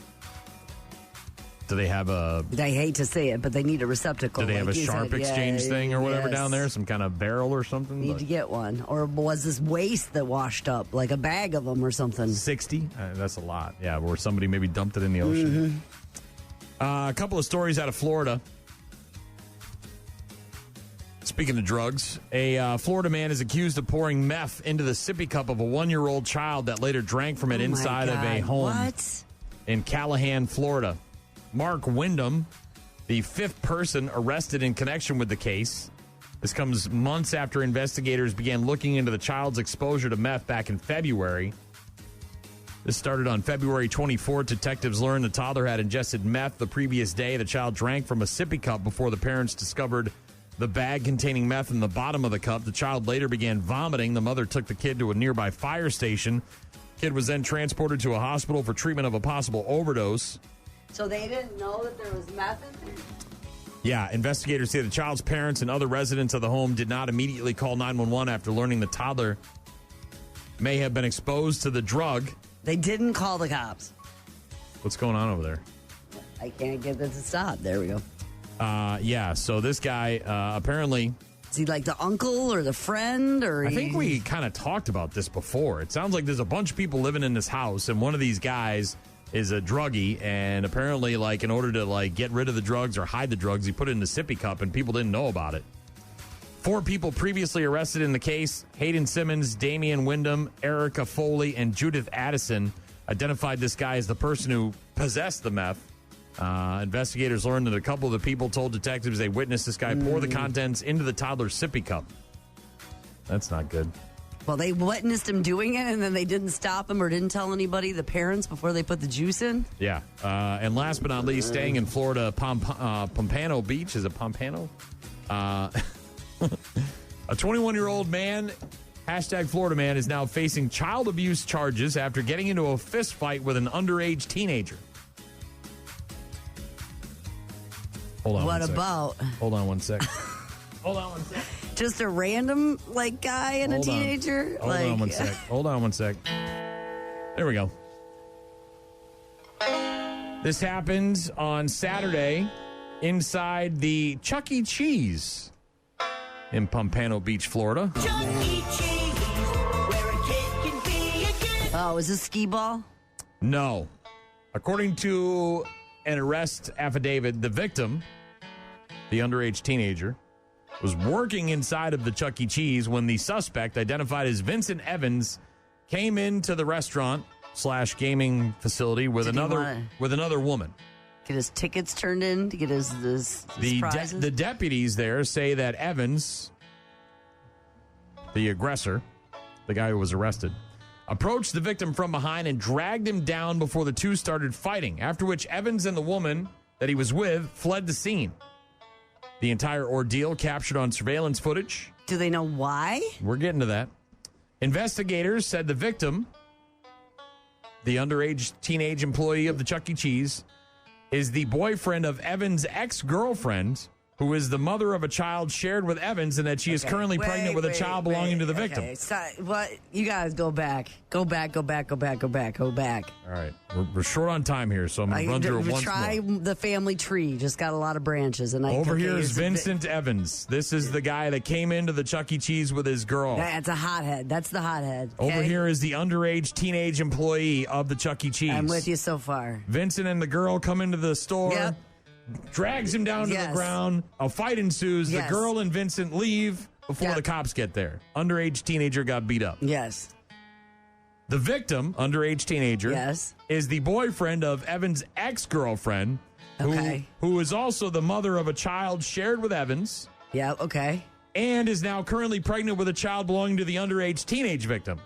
Do they have a... I hate to say it, but they need a receptacle. Do they have a sharp exchange thing or whatever down there? Some kind of barrel or something? Need to get one. Or was this waste that washed up, like a bag of them or something? 60? That's a lot. Yeah, where somebody maybe dumped it in the ocean. A couple of stories out of Florida. Speaking of drugs, a Florida man is accused of pouring meth into the sippy cup of a 1-year-old child that later drank from it inside of a home in Callahan, Florida. Mark Wyndham, the 5th person arrested in connection with the case. This comes months after investigators began looking into the child's exposure to meth back in February. This started on February 24th. Detectives learned the toddler had ingested meth the previous day. The child drank from a sippy cup before the parents discovered the bag containing meth in the bottom of the cup. The child later began vomiting. The mother took the kid to a nearby fire station. Kid was then transported to a hospital for treatment of a possible overdose. So they didn't know that there was meth in there? Yeah, investigators say the child's parents and other residents of the home did not immediately call 911 after learning the toddler may have been exposed to the drug. They didn't call the cops. What's going on over there? I can't get this to stop. There we go. Yeah, so this guy apparently... Is he like the uncle or the friend? Or I think we kind of talked about this before. It sounds like there's a bunch of people living in this house, and one of these guys is a druggie, and apparently, like, in order to, like, get rid of the drugs or hide the drugs, he put it in the sippy cup, and people didn't know about it. 4 people previously arrested in the case: Hayden Simmons, Damian Wyndham, Erica Foley, and Judith Addison identified this guy as the person who possessed the meth. Investigators learned that a couple of the people told detectives they witnessed this guy pour the contents into the toddler's sippy cup. That's not good. Well, they witnessed him doing it, and then they didn't stop him or didn't tell anybody, the parents, before they put the juice in? Yeah. And last but not least, staying in Florida, Pompano Beach. Is it Pompano? A 21-year-old man, #Florida man, is now facing child abuse charges after getting into a fist fight with an underage teenager. Hold on. What about? Hold on one sec. Hold on one sec. Just a random, like, guy and a teenager? Hold on one sec. Hold on one sec. There we go. This happened on Saturday inside the Chuck E. Cheese in Pompano Beach, Florida. Chuck E. Cheese, where a kid can be a kid. Oh, is this skee ball? No. According to an arrest affidavit, the victim, the underage teenager, was working inside of the Chuck E. Cheese when the suspect, identified as Vincent Evans, came into the restaurant/gaming facility with another woman. Get his tickets turned in to get his prizes? The deputies there say that Evans, the aggressor, the guy who was arrested, approached the victim from behind and dragged him down before the two started fighting, after which Evans and the woman that he was with fled the scene. The entire ordeal captured on surveillance footage. Do they know why? We're getting to that. Investigators said the victim, the underage teenage employee of the Chuck E. Cheese, is the boyfriend of Evans' ex-girlfriend, who is the mother of a child shared with Evans, and that she is currently pregnant with a child belonging to the victim. Okay. So, what? You guys go back. Go back. All right. We're short on time here, so I'm going to run through it once Try more. the family tree. Just got a lot of branches. And Over here is Vincent Evans. This is the guy that came into the Chuck E. Cheese with his girl. That's a hothead. That's the hothead. Okay? Over here is the underage teenage employee of the Chuck E. Cheese. I'm with you so far. Vincent and the girl come into the store. Yep. Drags him down to the ground. A fight ensues. Yes. The girl and Vincent leave before the cops get there. Underage teenager got beat up. Yes. The victim, underage teenager, is the boyfriend of Evans' ex-girlfriend, who is also the mother of a child shared with Evans. Yeah, okay. And is now currently pregnant with a child belonging to the underage teenage victim.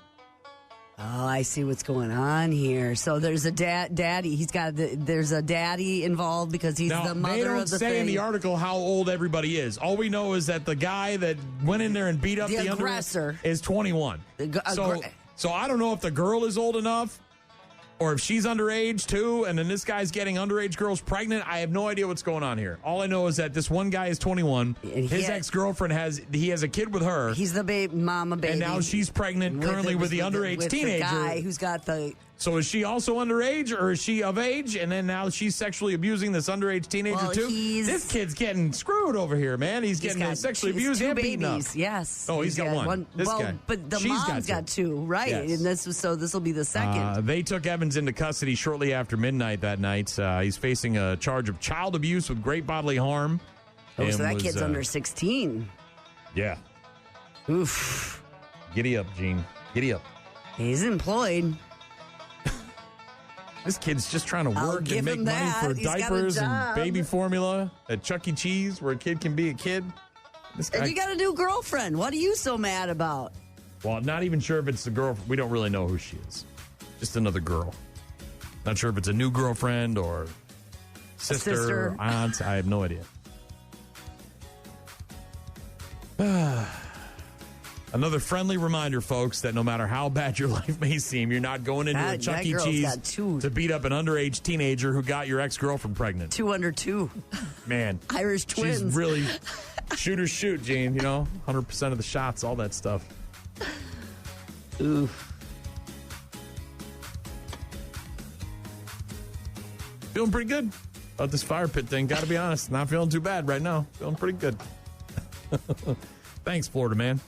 Oh, I see what's going on here. So there's a daddy. There's a daddy involved because he's the mother of the thing. They don't say in the article how old everybody is. All we know is that the guy that went in there and beat up the aggressor is 21. So I don't know if the girl is old enough or if she's underage too, and then this guy's getting underage girls pregnant. I have no idea what's going on here. All I know is that this one guy is 21. His ex-girlfriend has a kid with her. He's the mama baby. And now she's pregnant currently with the underage teenager. The guy who's got the... So is she also underage, or is she of age? And then now she's sexually abusing this underage teenager too? This kid's getting screwed over here, man. He's getting sexually abused and beaten up. Yes. Oh, he's got one. This guy. But the mom's got two, right? Yes. And this will be the second. They took Evans into custody shortly after midnight that night. He's facing a charge of child abuse with great bodily harm. Oh, so that kid's under 16. Yeah. Oof. Giddy up, Gene. Giddy up. He's employed. This kid's just trying to work and make money for diapers and baby formula at Chuck E. Cheese, where a kid can be a kid. And you got a new girlfriend. What are you so mad about? Well, I'm not even sure if it's the girl. We don't really know who she is. Just another girl. Not sure if it's a new girlfriend or sister. Aunt. I have no idea. Another friendly reminder, folks, that no matter how bad your life may seem, you're not going into a Chuck E. Cheese to beat up an underage teenager who got your ex-girlfriend pregnant. 2 under 2. Man. Irish twins. She's really shoot or shoot, Gene. 100% of the shots, all that stuff. Oof. Feeling pretty good about this fire pit thing. Got to be honest. Not feeling too bad right now. Feeling pretty good. Thanks, Florida man.